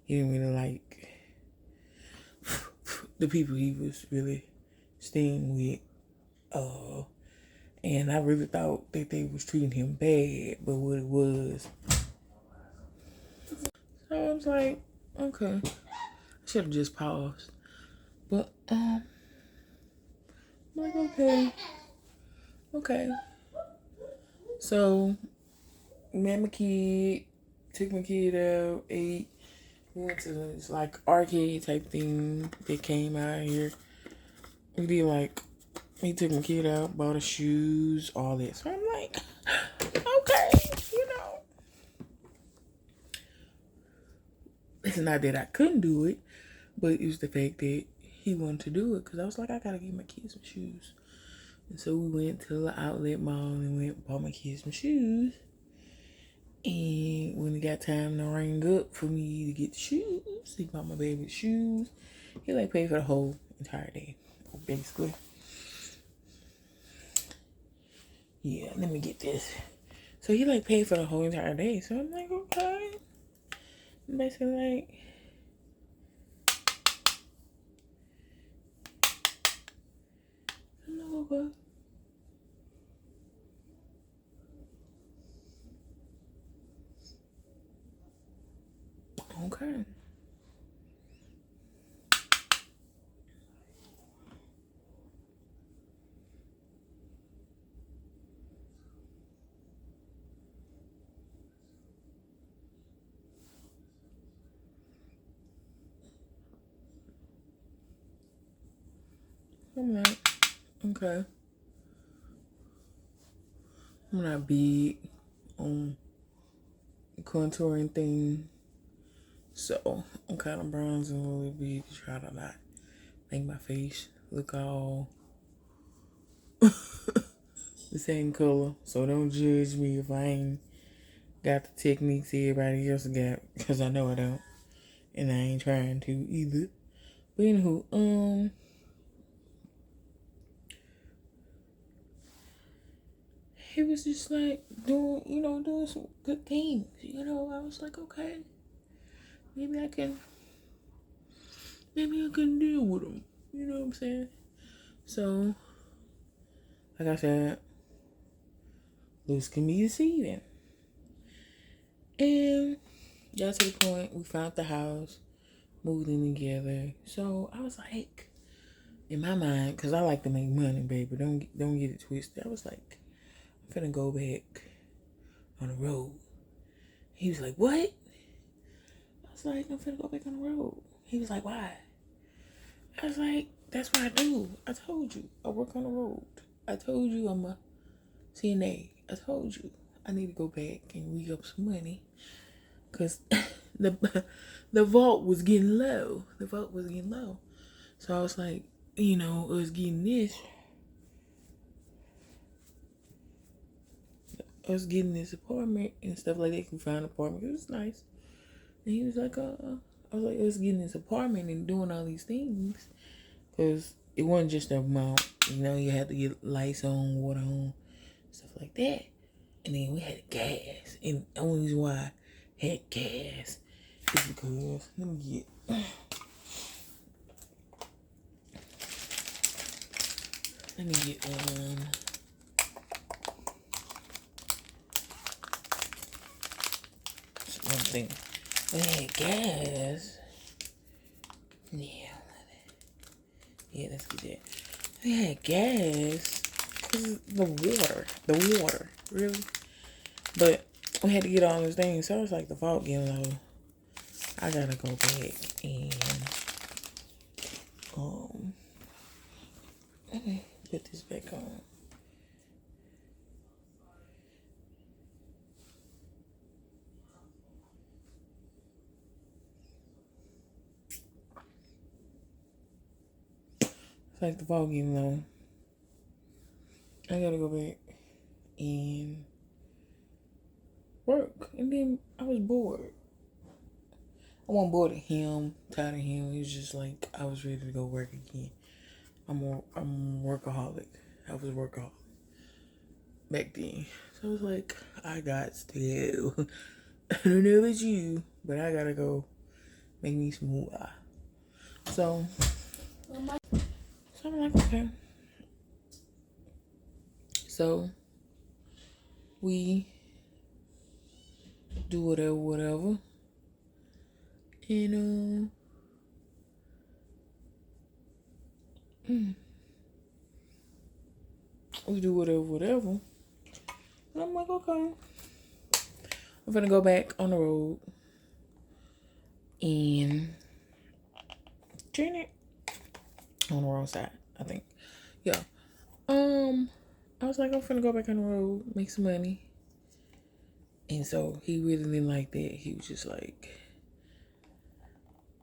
he didn't really like the people he was really staying with. And I really thought that they was treating him bad, but what it was. So I was like, okay. I should have just paused. But I'm like, okay. So met my kid, took my kid out, ate, went to this like arcade type thing that came out here. We did like, he took my kid out, bought her shoes, all that. So I'm like, okay, It's not that I couldn't do it, but it was the fact that he wanted to do it. Because I was like, I gotta get my kids some shoes. And so we went to the outlet mall and bought my kids some shoes. And when it got time to ring up for me to get the shoes, he bought my baby shoes. He like paid for the whole entire day, basically. Yeah, let me get this. So he like paid for the whole entire day. So I'm like, okay. I'm basically like, no, but okay. I'm like, okay. I'm not big on contouring thing. So I'm kind of bronzing a little bit to try to not make my face look all the same color. So don't judge me if I ain't got the techniques everybody else got, because I know I don't. And I ain't trying to either. But anywho, he was just like doing some good things. I was like, okay, maybe I can deal with him. You know what I'm saying? So, like I said, looks can be deceiving. And got to the point, we found the house, moved in together. So I was like, in my mind, because I like to make money, baby. Don't get it twisted. I was like, I'm finna go back on the road. He was like, what? I was like, I'm finna go back on the road. He was like, why? I was like, that's what I do. I told you, I work on the road. I told you I'm a CNA. I told you I need to go back and re-up some money. Because the vault was getting low. So I was like, us getting this apartment and stuff like that. We found an apartment. It was nice. And he was like, I was like, us getting this apartment and doing all these things. Because it wasn't just the amount. You had to get lights on, water on, stuff like that. And then we had gas. And the only reason why I had gas is because, let me get something. We had gas. Yeah, let's get that. We had gas because the water, really. But we had to get all those things. So I was like, the fault getting low. I gotta go back and let me put this back on. It's like the ball game though. I gotta go back and work. And then I was bored. I wasn't bored of him, tired of him. He was just like I was ready to go work again. I'm a workaholic. I was a workaholic back then. So I was like, I got to go. I don't know if it's you, but I gotta go make me some moolah. So I'm like, okay. So we do whatever. And we do whatever. And I'm like, okay. I'm gonna go back on the road and turn it on the wrong side, I think. Yeah. I was like, I'm finna go back on the road, make some money. And so he really didn't like that. He was just like,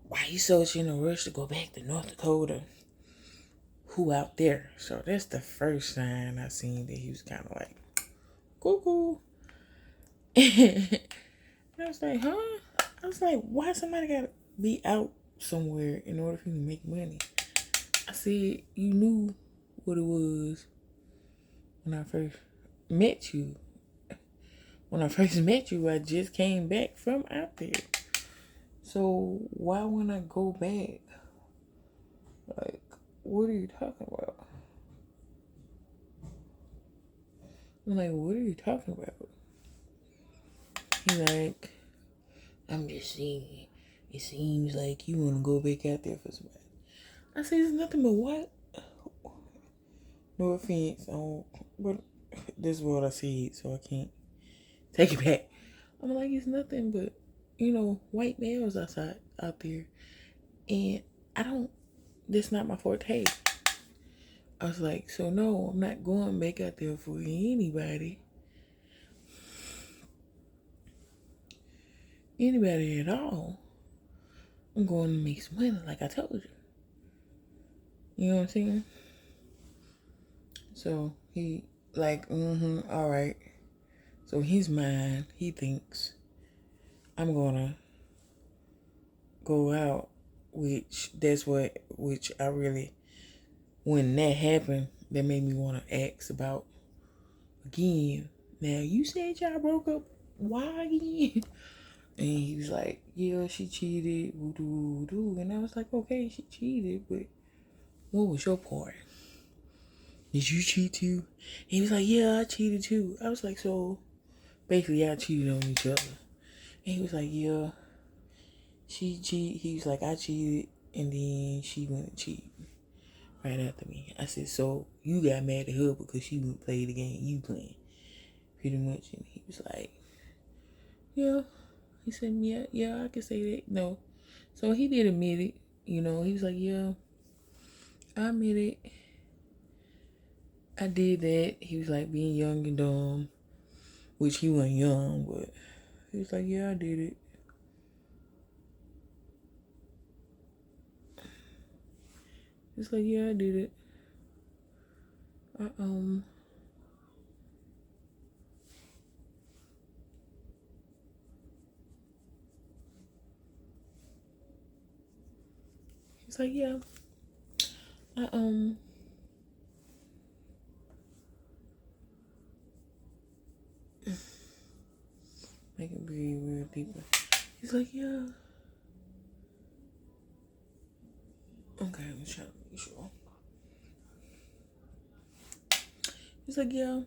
why you so much in a rush to go back to North Dakota? Who out there? So that's the first sign I seen that he was kind of like, cool. And I was like, huh? I was like, why somebody gotta be out somewhere in order for you to make money? I said, you knew what it was when I first met you. When I first met you, I just came back from out there. So why when I go back? Like, what are you talking about? I'm like, what are you talking about? He's like, I'm just saying, it seems like you want to go back out there for somebody. I said, it's nothing but what? No offense, but this is what I said, so I can't take it back. I'm like, it's nothing but, white males out there. And that's not my forte. I was like, so no, I'm not going back out there for anybody. Anybody at all. I'm going to make some money, like I told you. You know what I'm saying? So he like, all right. So his mind, he thinks I'm gonna go out, which I really, when that happened, that made me want to ask about again. Now you said y'all broke up. Why again? And he was like, yeah, she cheated. Woo-doo. And I was like, okay, she cheated, but what was your part? Did you cheat too? And he was like, yeah, I cheated too. I was like, so basically y'all cheated on each other. And he was like, yeah, she cheated. He was like, I cheated, and then she went and cheated right after me. I said, so you got mad at her because she wouldn't play the game you playing, pretty much. And he was like, yeah. He said, yeah, I can say that. No. So he did admit it. He was like, yeah, I admit it. I did that. He was like being young and dumb, which he wasn't young, but he was like, yeah, I did it. He's like, yeah, I did it. He's like, yeah, I making very weird people. He's like, yeah. Okay, I'm trying to make sure. He's like, yeah,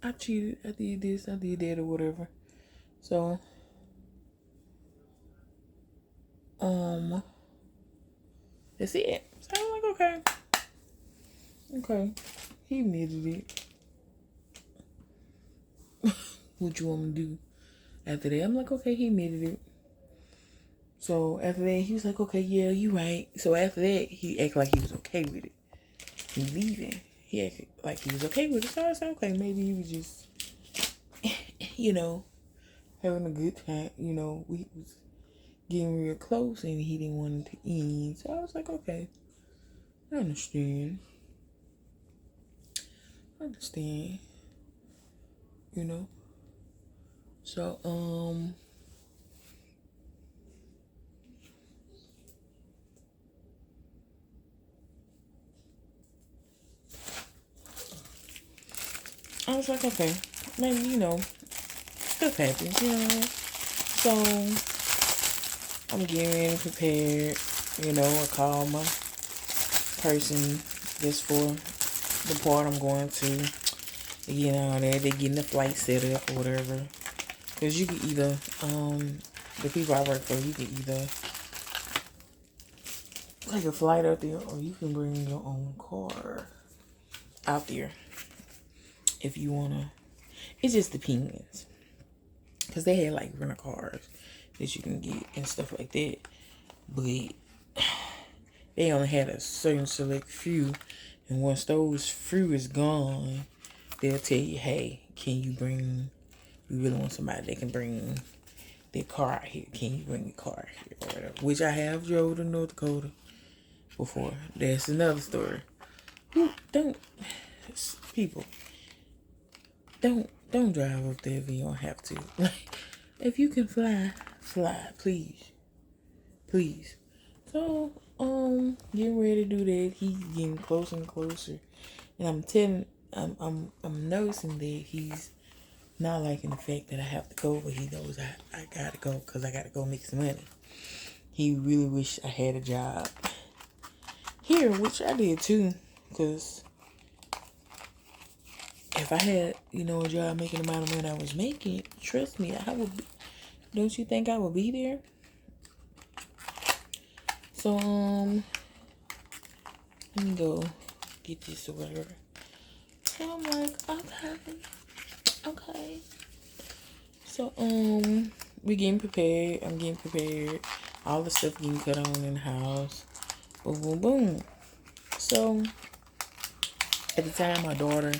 I cheated. I did this, I did that, or whatever. So, that's it. So I'm like, okay. He admitted it. What you want me to do after that? I'm like, okay, he admitted it. So after that, he was like, okay, yeah, you right. So after that, he acted like he was okay with it. He leaving. He acted like he was okay with it. So I said, okay, maybe he was just, having a good time. We was getting real close and he didn't want it to end. So I was like, okay. I understand. I understand. You know. So I was like, okay, maybe stuff happens, So I'm getting prepared. I call my person just for the part I'm going to. They're getting the flight set up or whatever. Cause you can either, the people I work for, you can either take a flight out there or you can bring your own car out there if you wanna. It just depends. Cause they had like rental cars that you can get and stuff like that. But they only had a certain select few. And once those few is gone, they'll tell you, hey, we really want somebody that can bring their car out here. Can you bring your car out here or whatever? Which I have drove to North Dakota before. That's another story. Don't, people, don't drive up there if you don't have to. Like, if you can fly, please. Please. So, getting ready to do that. He's getting closer and closer. And I'm noticing that he's not liking the fact that I have to go, but he knows I gotta go because I gotta go make some money. He really wish I had a job here, which I did too, because if I had, a job making the amount of money I was making, trust me, I would be, don't you think I would be there? So, let me go get this or whatever. So I'm like, okay. So, we getting prepared. I'm getting prepared. All the stuff getting cut on in the house. Boom, boom, boom. So, at the time, my daughter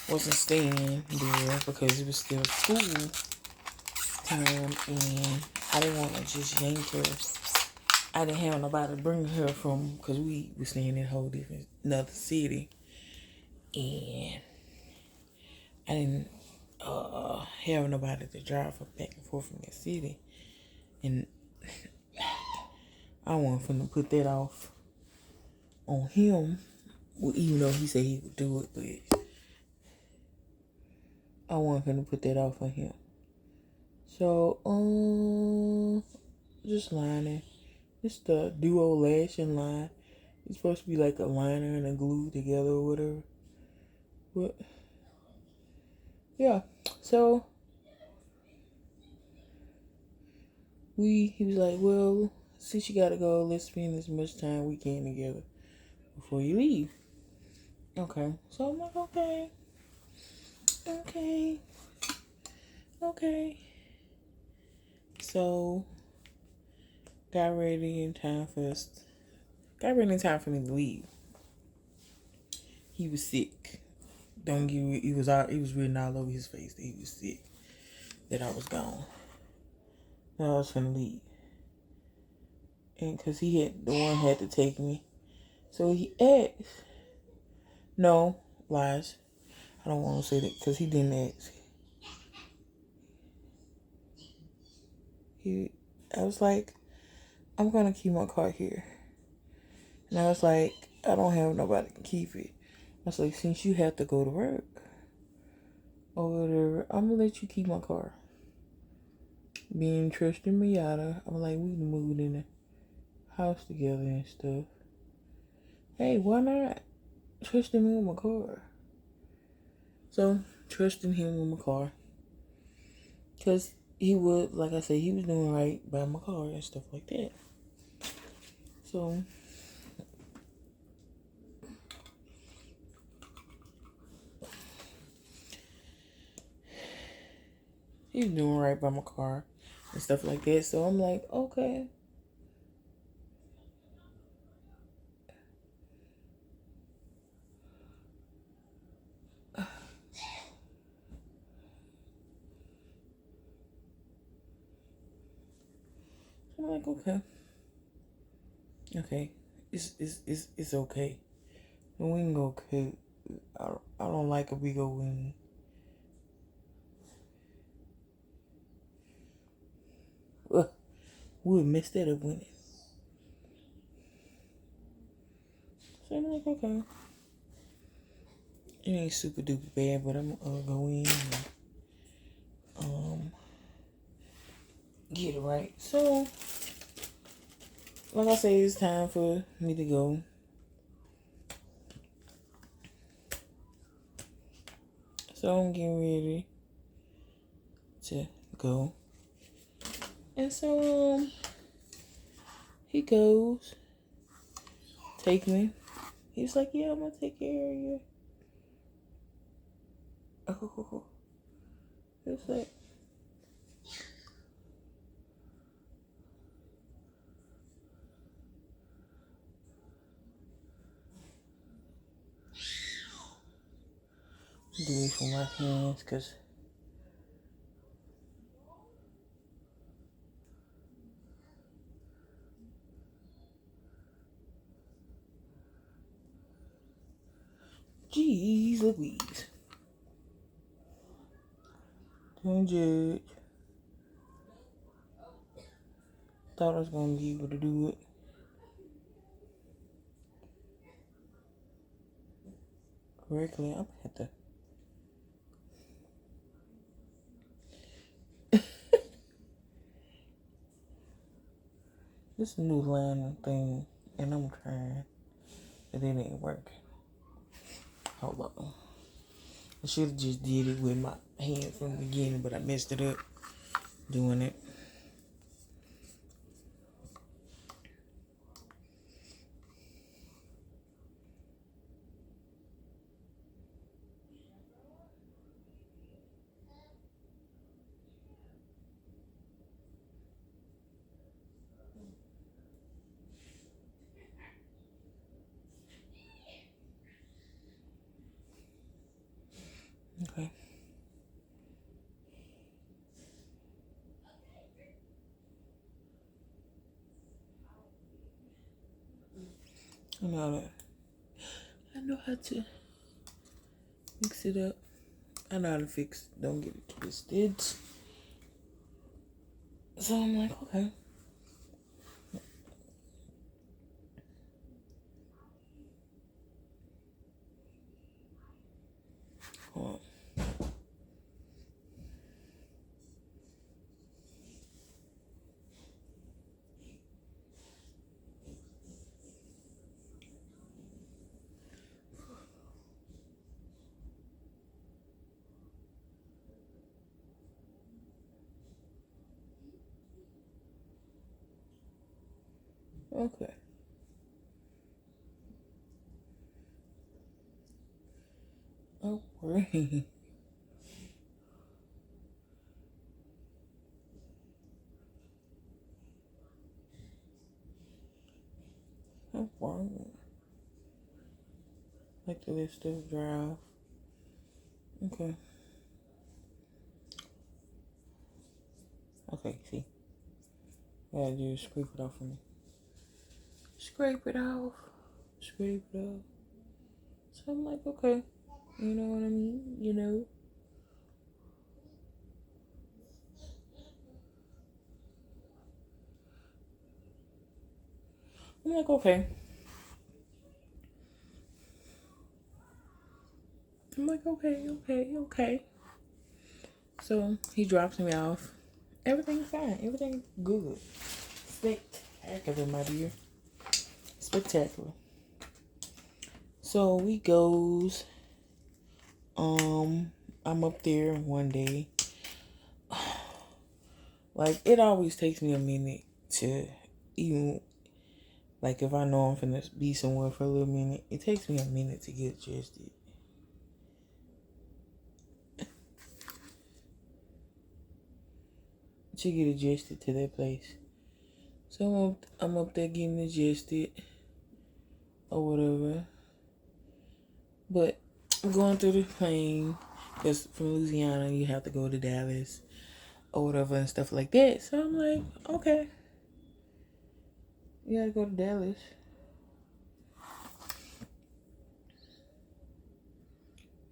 wasn't staying there because it was still school time, and I didn't want to just yank her. I didn't have nobody to bring her from because we were staying in a whole different another city, and I didn't have nobody to drive her back and forth from that city, and I want him to put that off on him. Well, even though he said he would do it, but I want him to put that off on him. So, just lining. It's the duo lashing line. It's supposed to be like a liner and a glue together or whatever. But, yeah. So, he was like, well, since you gotta go, let's spend as much time we can together before you leave. Okay. So I'm like, okay. So, got ready in time for me to leave. He was sick. Don't give me. He was written all over his face that he was sick. That I was gone. That I was gonna leave. And cause the one had to take me. So he asked. No, lies. I don't want to say that because he didn't ask. I was like, I'm gonna keep my car here. And I was like, I don't have nobody to keep it. I was like, since you have to go to work or whatever, I'm gonna let you keep my car. Being Tristan Miata, I'm like, we moved in the house together and stuff. Hey, why not trusting me with my car? So, trusting him with my car. Because he would, like I said, he was doing right by my car and stuff like that. So, he was doing right by my car and stuff like that. So, I'm like, okay. I'm like, okay. it's okay. The wing okay. I don't like a big old wing. Ugh, we would mess that up, wouldn't it? So I'm like, okay. It ain't super duper bad, but I'm gonna go in and get it right. So, like I say, it's time for me to go. So I'm getting ready to go. And so he goes, take me. He's like, yeah, I'm gonna take care of you. Oh, it's like, do it for my hands, cause jeez Louise. Don't judge. Thought I was gonna be able to do it. Correctly, I'm gonna have to. This new line thing, and I'm trying, but it ain't working. Hold on. I should have just did it with my hand from the beginning, but I messed it up doing it. Okay. I know how to mix it up. I know how to fix. Don't get it twisted. So I'm like, okay. Hold on. Okay. Oh, right. Oh, wrong. Like to let stuff dry off. Okay. Okay, see. Gotta do is scrape it off for me. Scrape it off. Scrape it off. So I'm like, okay. You know what I mean? You know. I'm like, okay. I'm like, okay. So he drops me off. Everything's fine. Everything's good. Spectacular, my dear. Spectacular. So we goes. I'm up there one day. Like, it always takes me a minute to even, like, if I know I'm finna be somewhere for a little minute, it takes me a minute to get adjusted. To get adjusted to that place. So I'm up there getting adjusted or whatever. But I'm going through the plane because from Louisiana you have to go to Dallas or whatever and stuff like that. So I'm like, okay, you gotta go to Dallas.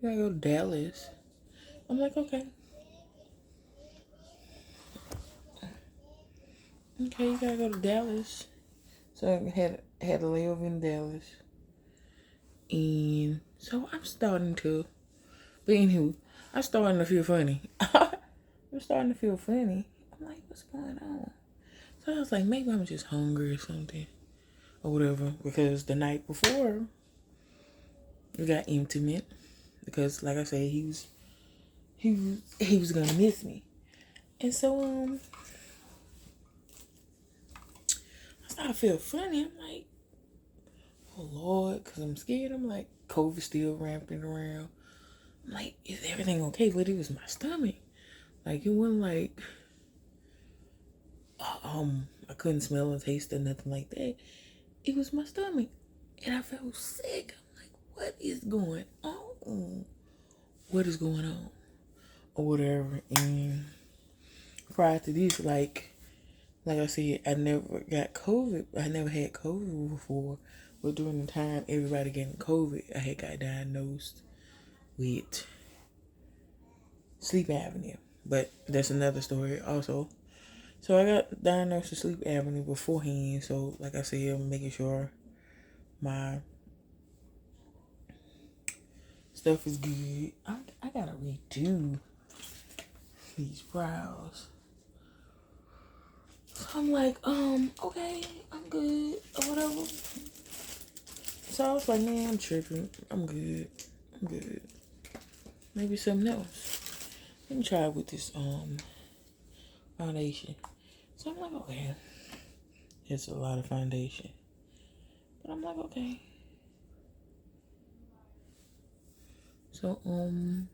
You gotta go to Dallas. I'm like, okay. Okay, you gotta go to Dallas. So I had a layover in Dallas. And so I'm starting to, but anywho, I'm starting to feel funny. I'm starting to feel funny. I'm like, what's going on? So I was like, maybe I'm just hungry or something. Or whatever. Because the night before, we got intimate. Because like I said, he was gonna miss me. And so I started to feel funny. I'm like, oh Lord, because I'm scared. I'm like, COVID still ramping around. I'm like, is everything okay? But it was my stomach. Like, it wasn't like, I couldn't smell or taste or nothing like that. It was my stomach. And I felt sick. I'm like, what is going on? What is going on? Or whatever. And prior to this, like I said, I never got COVID. I never had COVID before. But during the time everybody getting COVID, I had got diagnosed with sleep apnea. But that's another story also. So I got diagnosed with sleep apnea beforehand. So like I said, I'm making sure my stuff is good. I gotta redo these brows. So I'm like, okay, I'm good or whatever. So I was like, man, I'm tripping. I'm good. I'm good. Maybe something else. Let me try it with this foundation. So I'm like, okay. It's a lot of foundation. But I'm like, okay. So I'm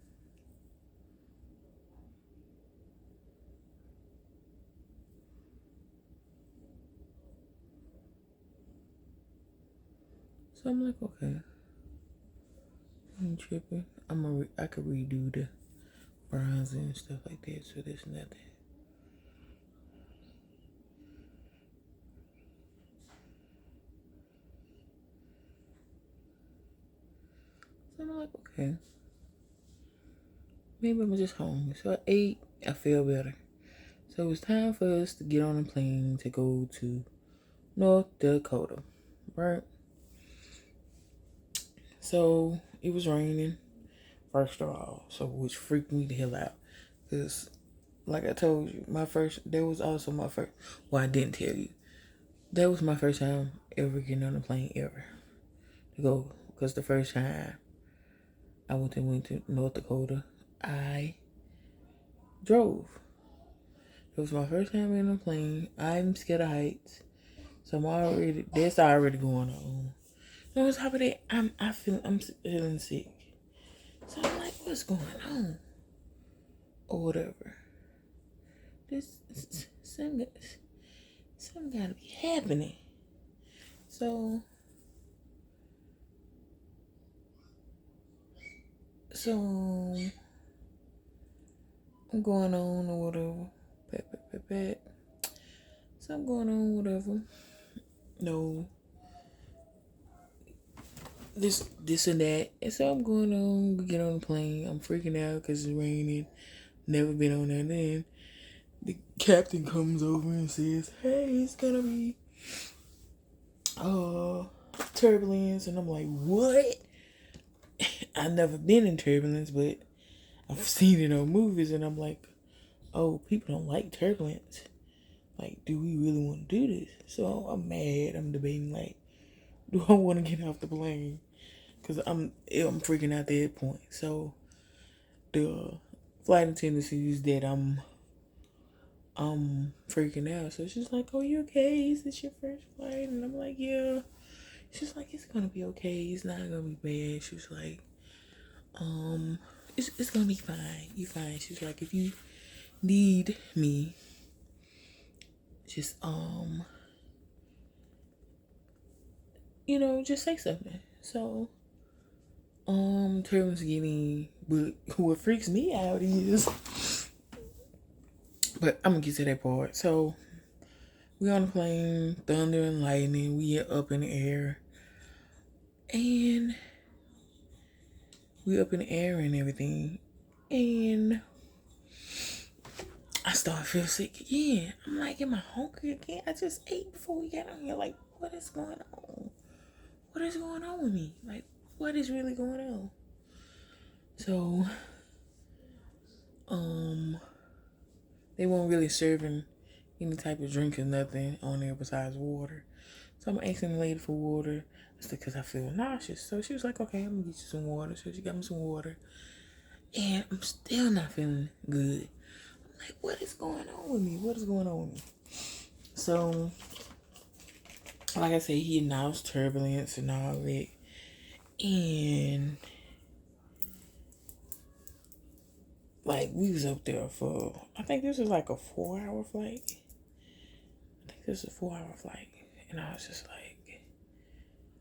like, okay. I ain't tripping. I could redo the bronzer and stuff like that, so there's nothing. So I'm like, okay. Maybe I'm just hungry. So I ate, I feel better. So it was time for us to get on a plane to go to North Dakota, right? So it was raining, first of all, so which freaked me the hell out. Because, like I told you, that was also my first, well, I didn't tell you. That was my first time ever getting on a plane ever to go. Because the first time I went to North Dakota, I drove. It was my first time in a plane. I'm scared of heights. So that's already going on. So on top of that, I'm feeling sick. So I'm like, what's going on? Or whatever. This something gotta be happening. So I'm going on or whatever. Pat. So I'm going on whatever. No. This and that. And so I'm going on, we get on the plane. I'm freaking out because it's raining. Never been on there. Then the captain comes over and says, hey, it's gonna be turbulence. And I'm like, what? I've never been in turbulence, but I've seen it on movies, and I'm like, oh, people don't like turbulence. Like, do we really want to do this? So I'm mad. I'm debating, like, do I want to get off the plane? Because I'm freaking out at that point. So the flight attendant sees that I'm freaking out. So she's like, oh, you okay? Is this your first flight? And I'm like, yeah. She's like, it's gonna be okay. It's not gonna be bad. She was like, it's gonna be fine. You fine. She's like, if you need me, just just say something. So turbulence getting, but what freaks me out is, but I'm gonna get to that part. So we on the plane, thunder and lightning. We get up in the air, and we up in the air and everything. And I started feeling sick again. I'm like, am I hungry again? I just ate before we got on here. Like, what is going on? What is going on with me? Like, what is really going on? So, they weren't really serving any type of drink or nothing on there besides water. So I'm asking the lady for water. It's because I feel nauseous. So she was like, okay, I'm gonna get you some water. So she got me some water. And I'm still not feeling good. I'm like, what is going on with me? What is going on with me? So, like I said, he announced turbulence and all that. And like we was up there for, I think this was like a 4-hour flight. I think this was a 4-hour flight. And I was just like,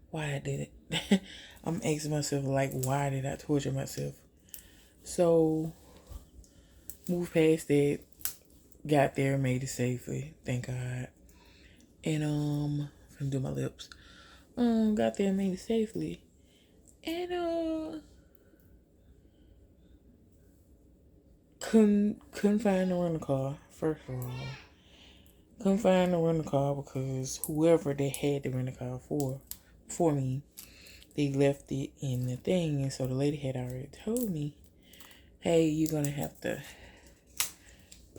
why I did it? I'm asking myself, like, why did I torture myself? So, moved past that, got there, made it safely, thank God. And, I'm gonna do my lips. Got there, made it safely. And, couldn't find the rental car, first of all. Couldn't find the rental car because whoever they had the rental car for me, they left it in the thing. And so the lady had already told me, hey, you're gonna have to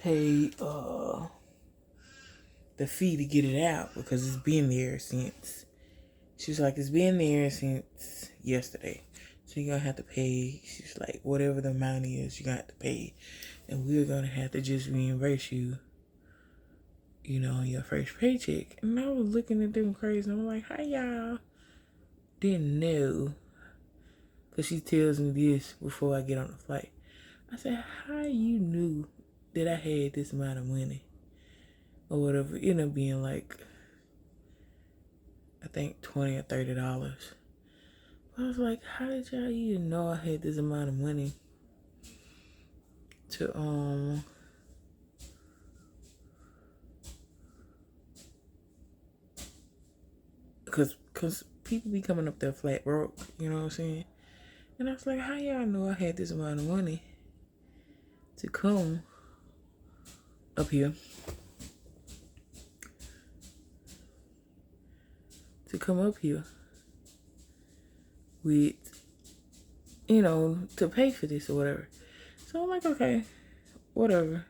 pay the fee to get it out because it's been there since. She was like, it's been there since yesterday. So you're gonna have to pay. She's like, whatever the amount is, you're gonna have to pay. And we're gonna have to just reimburse you, your first paycheck. And I was looking at them crazy. I'm like, how y'all didn't know? Because she tells me this before I get on the flight. I said, how you knew that I had this amount of money? Or whatever. It ended up being like, I think $20 or $30. I was like, how did y'all even know I had this amount of money to, Cause people be coming up there flat broke, you know what I'm saying? And I was like, how y'all know I had this amount of money to come up here? To come up here with, to pay for this or whatever. So I'm like, okay, whatever.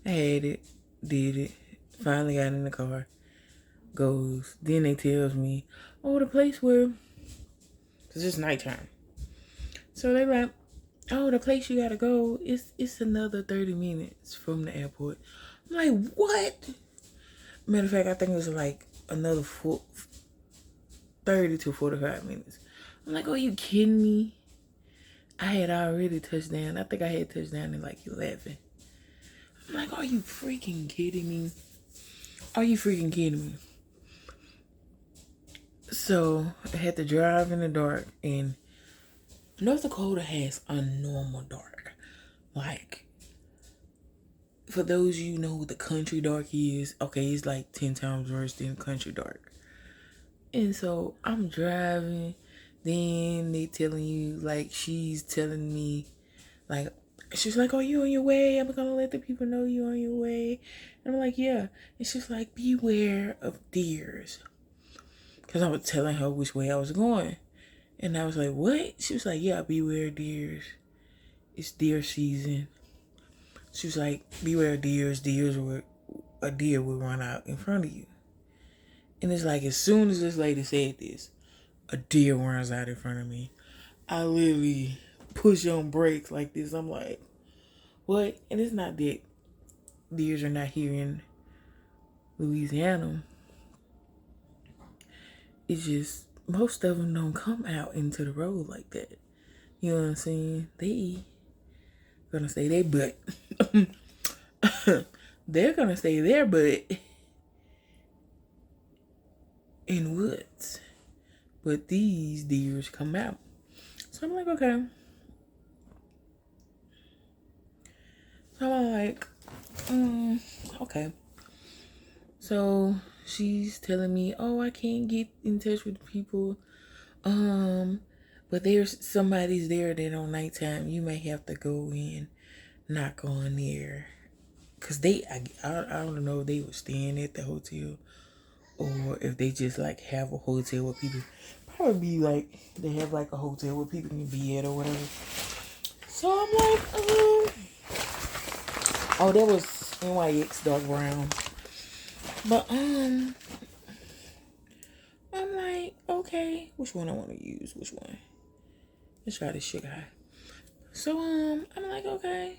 I had it, did it, finally got in the car, goes. Then they tells me, oh, the place where, cause it's nighttime. So they like, oh, the place you gotta go, it's another 30 minutes from the airport. I'm like, what? Matter of fact, I think it was like another 30 to 45 minutes. I'm like, are you kidding me? I had already touched down. I think I had touched down in like 11. I'm like, are you freaking kidding me? Are you freaking kidding me? So I had to drive in the dark, and North Dakota has a normal dark. Like, for those you know what the country dark is, okay, it's like 10 times worse than country dark. And so I'm driving, then they telling you, like, she's telling me, like, she's like, are you on your way? I'm gonna let the people know you on your way. And I'm like, yeah. And she's like, beware of deers. Because I was telling her which way I was going. And I was like, what? She was like, yeah, beware of deers. It's deer season. She was like, beware of deers. A deer will run out in front of you. And it's like, as soon as this lady said this, a deer runs out in front of me. I literally push on brakes like this. I'm like, what? And it's not that deers are not here in Louisiana. It's just, most of them don't come out into the road like that. You know what I'm saying? They gonna stay their butt. They're gonna stay their butt in woods. But these deers come out. So I'm like, okay. So I'm like, okay. So she's telling me, oh, I can't get in touch with people. But there's somebody's there that on nighttime you may have to go in, knock on there. Cause I don't know if they were staying at the hotel or if they just like have a hotel where people probably be like they have like a hotel where people can be at or whatever. So I'm like, oh, that was NYX dark brown. But I'm like, okay, which one I want to use? Which one? Let's try this sugar high. So I'm like, okay,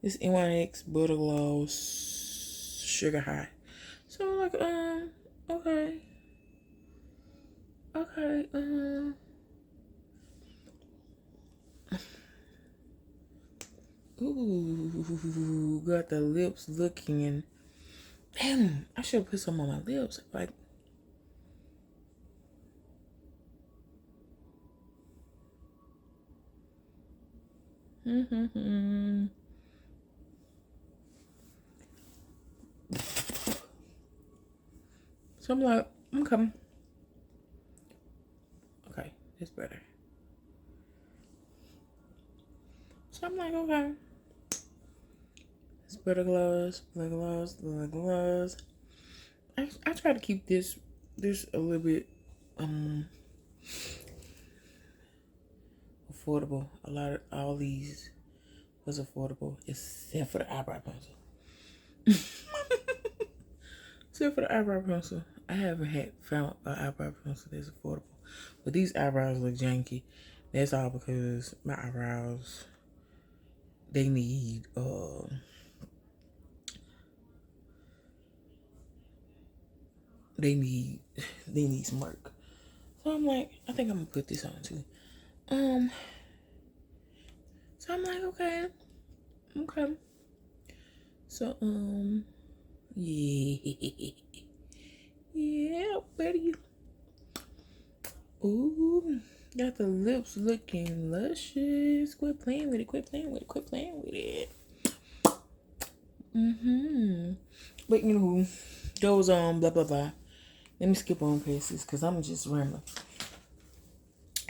this NYX butter gloss sugar high. So I'm like, okay, ooh, got the lips looking. Damn, I should have put some on my lips. Like, So I'm like, I'm coming. Okay, that's better. So I'm like, okay. It's better gloss, better gloss, better gloss. I try to keep this a little bit affordable. All these was affordable except for the eyebrow pencil. Except for the eyebrow pencil. I haven't found an eyebrow pencil that's affordable. But these eyebrows look janky. That's all because my eyebrows, they need they need some work. So I'm like, I think I'm gonna put this on too. So I'm like, okay. So yeah, buddy. Ooh, got the lips looking luscious. Quit playing with it. But you know, those blah blah blah. Let me skip on paces because I'm just rambling.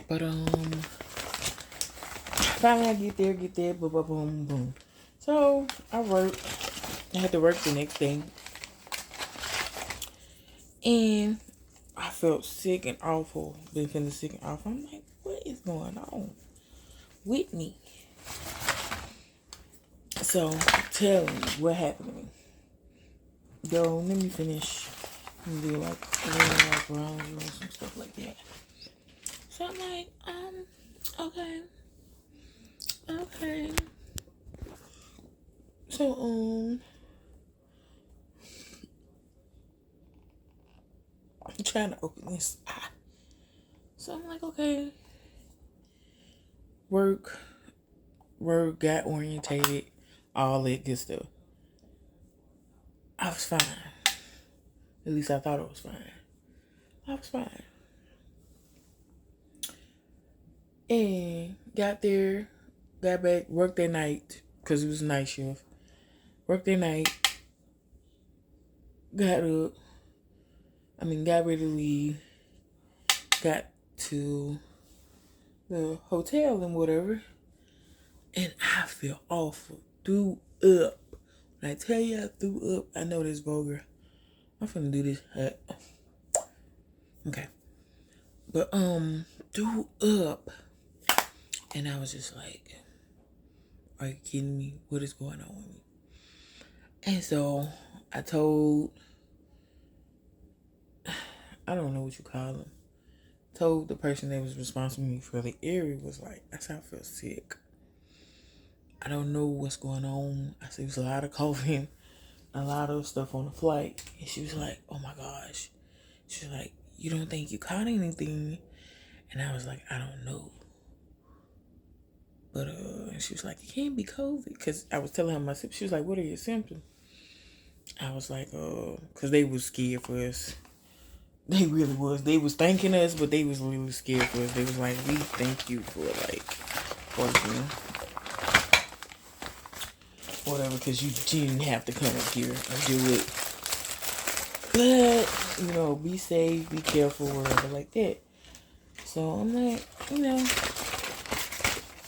But finally I get there, boom, boom, boom, boom. So I had to work the next day. And I felt sick and awful. Been feeling sick and awful. I'm like, what is going on with me? So tell me what happened to me. Yo, let me finish. And do like rounds and some stuff like that. So I'm like, okay. So I'm trying to open this eye. So I'm like, okay. Work got orientated, all that good stuff. I was fine. At least I thought it was fine. I was fine. And got there, got back, worked that night, because it was a night shift. Worked that night, got ready to leave, got to the hotel and whatever, and I feel awful. Threw up. When I tell you I threw up, I know this vulgar. I'm finna do this. Okay. But, threw up. And I was just like, are you kidding me? What is going on with me? And so I told, I don't know what you call them, told the person that was responsible for the area, was like, I said, I feel sick. I don't know what's going on. I said, it was a lot of coughing, a lot of stuff on the flight. And she was like, oh my gosh. She was like, you don't think you caught anything? And I was like, I don't know. But she was like, it can't be COVID. Because I was telling her my symptoms. She was like, what are your symptoms? I was like, because they was scared for us. They really was. They was thanking us, but they was really scared for us. They was like, we thank you for like working. Whatever, because you didn't have to come up here and do it. But, be safe, be careful, whatever, like that. So I'm like, you know,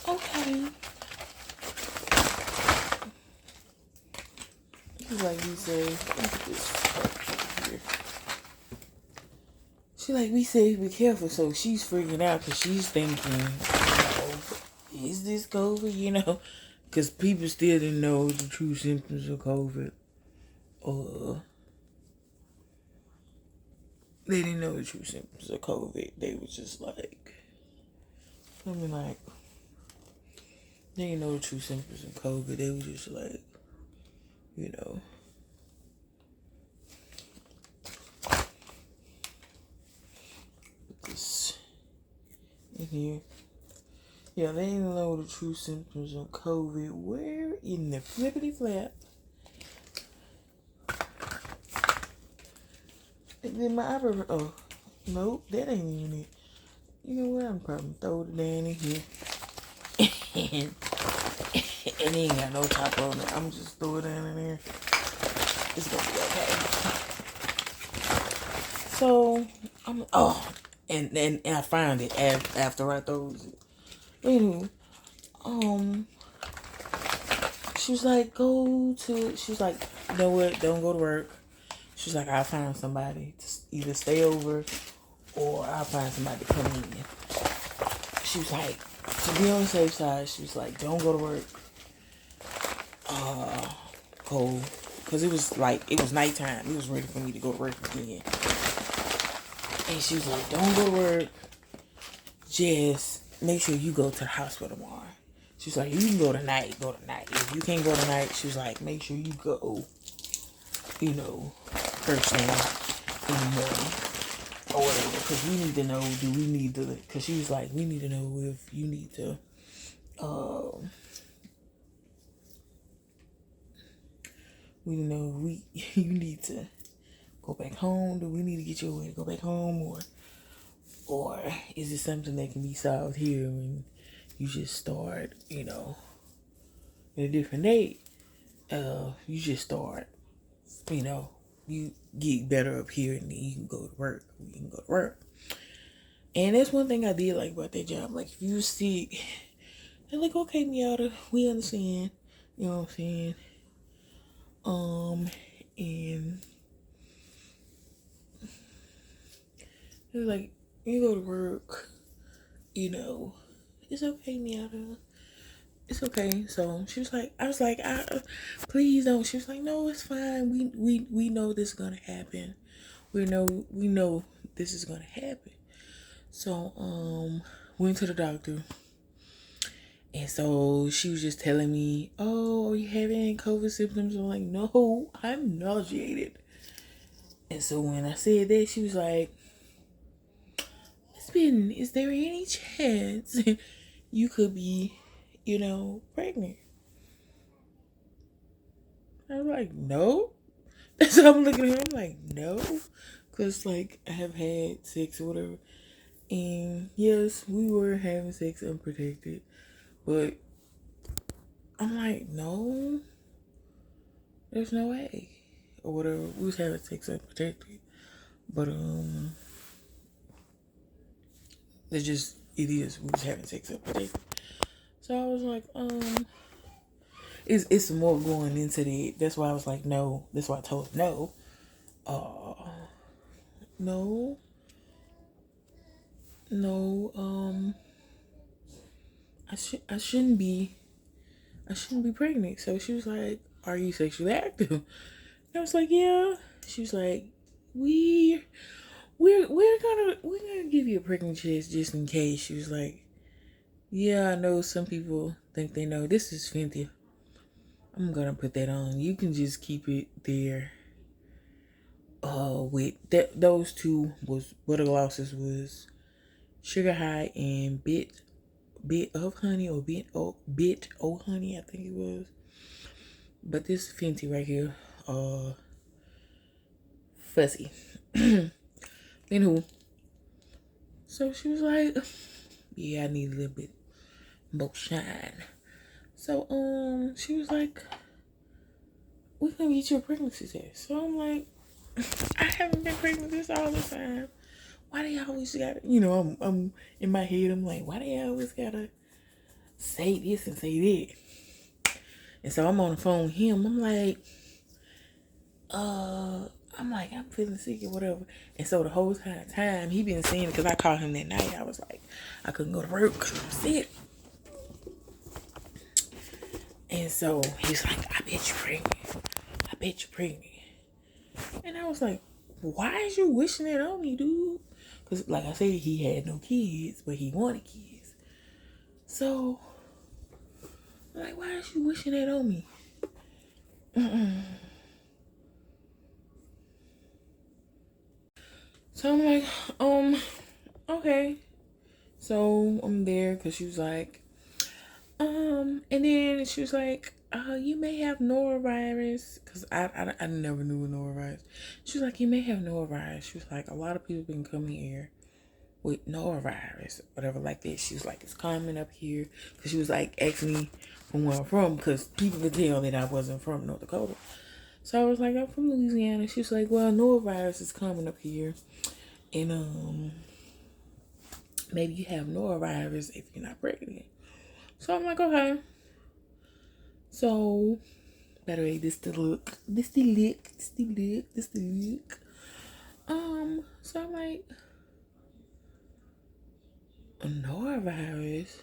okay. She's like, we say, look at this here. She like, we say, be careful. So she's freaking out because she's thinking, is this COVID? Because people still didn't know the true symptoms of COVID. They didn't know the true symptoms of COVID. They was just like, they didn't know the true symptoms of COVID. They was just like, put this in here. Yeah, they didn't know the true symptoms of COVID. Where in the flippity flap? And then my eyebrow. Oh, nope, that ain't even it. You know what? I'm probably throw it down in here. and it ain't got no top on it. I'm just throw it down in there. It's gonna be okay. So and I found it after I threw it. Anyway, she was like, she was like, you know what? Don't go to work. She's like, I'll find somebody to either stay over or I'll find somebody to come in. She was like, to be on the safe side, she was like, don't go to work. Cold. Because it was nighttime. It was ready for me to go to work again. And she was like, don't go to work. Just make sure you go to the hospital tomorrow. She was like, you can go tonight. If you can't go tonight, she was like, make sure you go, first thing in the morning. Or whatever. Because we need to know, because she was like, we need to know if you need to, you need to go back home. Do we need to get you away to go back home? Or is it something that can be solved here when you just start, at a different date? You just start, you get better up here and then you can go to work. And that's one thing I did like about that job. Like, if you sick, they're like, okay, Miata, we understand. You know what I'm saying? And they're like, you go to work, it's okay, Miata. It's okay. So she was like, I was like, please don't. She was like, no, it's fine. We know this is gonna happen. We know this is gonna happen. So went to the doctor. And so she was just telling me, oh, are you having COVID symptoms? I'm like, no, I'm nauseated. And so when I said that, she was like, is there any chance you could be, pregnant? I was like, no. So I'm looking at her, I'm like, no. Because, like, I have had sex or whatever. And yes, we were having sex unprotected. But I'm like, no. There's no way. Or whatever. We was having sex unprotected. But, it is. We was having sex unprotected. So I was like, it's more going into that. That's why I was like, no. That's why I told her no. No, I shouldn't be pregnant. So she was like, are you sexually active? And I was like, yeah. She was like, we're gonna give you a pregnancy test just in case. She was like, yeah, I know some people think they know. This is Fenty. I'm gonna put that on. You can just keep it there. With that, those two was what the glosses was: Sugar High and Bit of Honey, or Bit O Honey, I think it was. But this Fenty right here, Fuzzy. Anywho, so she was like, yeah, I need a little bit more shine. So she was like, we're gonna get you a pregnancy test. So I'm like, I haven't been pregnant this all the time. why they always gotta, I'm in my head, I'm like, why they always gotta say this and say that? And so I'm on the phone with him. I'm feeling sick or whatever. And so the whole time he been saying it, because I called him that night. I was like, I couldn't go to work because I'm sick. And so he's like, I bet you're pregnant. I bet you're pregnant. And I was like, why is you wishing it on me, dude? Because like I said, he had no kids, but he wanted kids. So, like, why is you wishing that on me? So I'm like, okay. So I'm there because she was like, and then she was like, you may have norovirus. Because I never knew a norovirus. She was like, you may have norovirus. She was like, a lot of people been coming here with norovirus, whatever like that. She was like, it's common up here. Because she was like, asking me from where I'm from. Because people could tell that I wasn't from North Dakota. So I was like, I'm from Louisiana. She was like, well, norovirus is common up here. And, maybe you have norovirus if you're not pregnant. So I'm like, okay. So, by the way, this the look. So I'm like, a norovirus?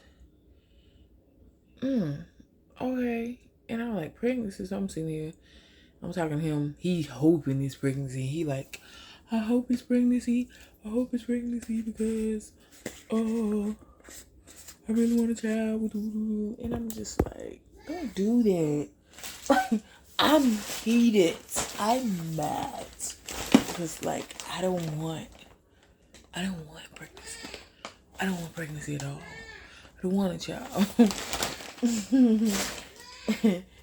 Okay. And I'm like, pregnancy, so I'm sitting here. I'm talking to him. He's hoping it's pregnancy. He like, I hope it's pregnancy. I hope it's pregnancy because, I really want a child. And I'm just like, don't do that. I'm heated. I'm mad. Because, like, I don't want pregnancy. I don't want pregnancy at all. I don't want a child.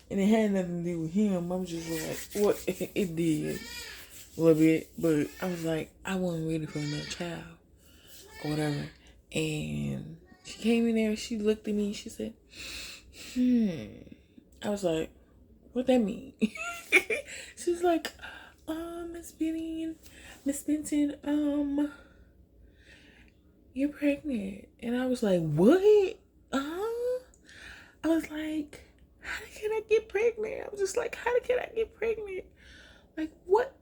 And it had nothing to do with him. I'm just like, what? It did a little bit. But I was like, I wasn't ready for another child. Or whatever. And she came in there, she looked at me, she said, I was like, what that mean? She was like, Miss Benton, you're pregnant. And I was like, what? I was like, how can I get pregnant? I was just like, how can I get pregnant? Like, what?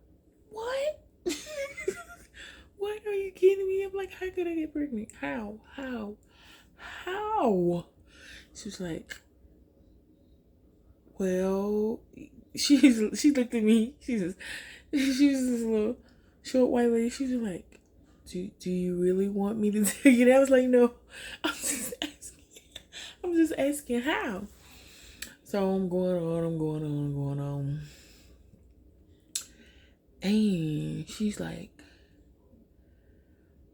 What are you kidding me? I'm like, how could I get pregnant? How? She was like, well, she looked at me. She was this little short white lady. She was like, do you really want me to tell you that? I was like, no, I'm just asking how. So I'm going on. And she's like,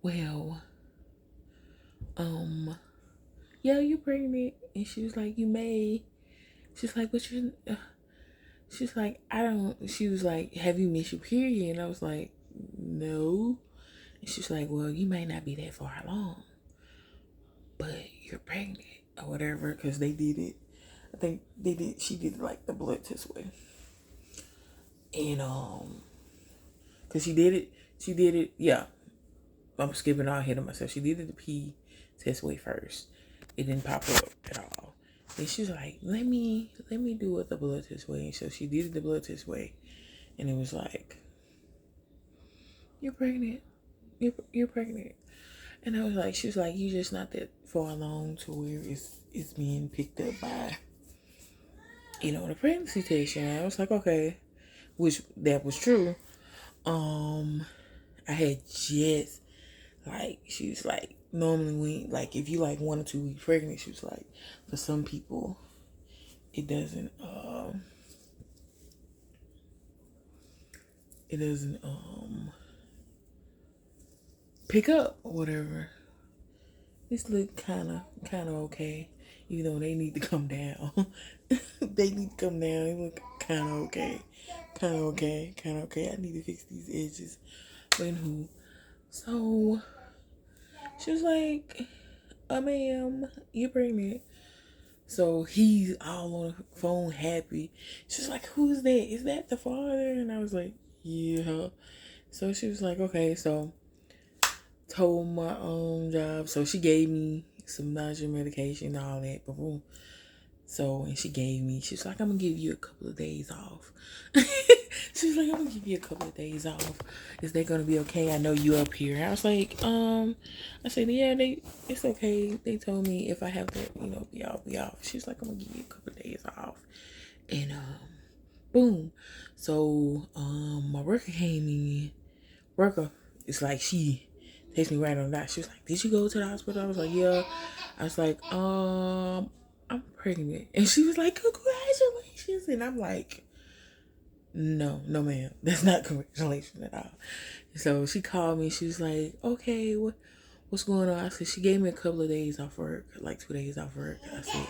well, yeah, you're pregnant. And she was like, you may. She's like, but you. She's like, I don't. She was like, have you missed your period? And I was like, no. And she's like, well, you may not be that far along, but you're pregnant or whatever. Because they did it. I think they did. She did like the blood test way. And because she did it. Yeah, I'm skipping all ahead of myself. She did it the P test way first. It didn't pop up at all. And she was like, let me do it the blood test way. And so she did it the blood test way. And it was like, you're pregnant. You're pregnant. And I was like, she was like, you just not that far along to where it's being picked up by, the pregnancy test. And I was like, okay. Which that was true. I had just she was like, normally when if you 1 or 2 weeks pregnant, she was like, for some people it doesn't pick up or whatever. This look kinda okay. Even though they need to come down. They need to come down. They look kinda okay. Kinda okay. I need to fix these edges. But anywho, so she was like, ma'am, you're pregnant. So he's all on the phone happy. She's like, who's that? Is that the father? And I was like, yeah. So she was like, okay, so told my job. So she gave me some nausea medication and all that. Boom. So, and she gave me, she's like, I'm gonna give you a couple of days off. She's like, I'm gonna give you a couple of days off. Is that gonna be okay? I know you up here. I was like, I said, yeah, it's okay. They told me if I have to, be off. She's like, I'm gonna give you a couple of days off. And boom. So my worker came in. It's like she takes me right on that. She was like, did you go to the hospital? I was like, yeah. I was like, I'm pregnant. And she was like, congratulations. And I'm like, no, ma'am. That's not congratulations at all. So she called me. She was like, okay, what's going on? I said, she gave me a couple of days off work, like 2 days off work. I said,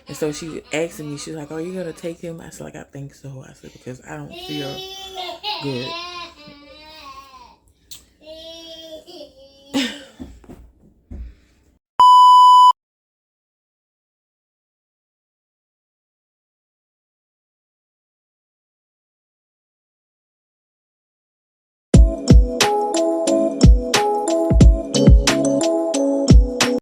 and so she asked me, she was like, are you going to take him? I said, like, I think so. I said, because I don't feel good.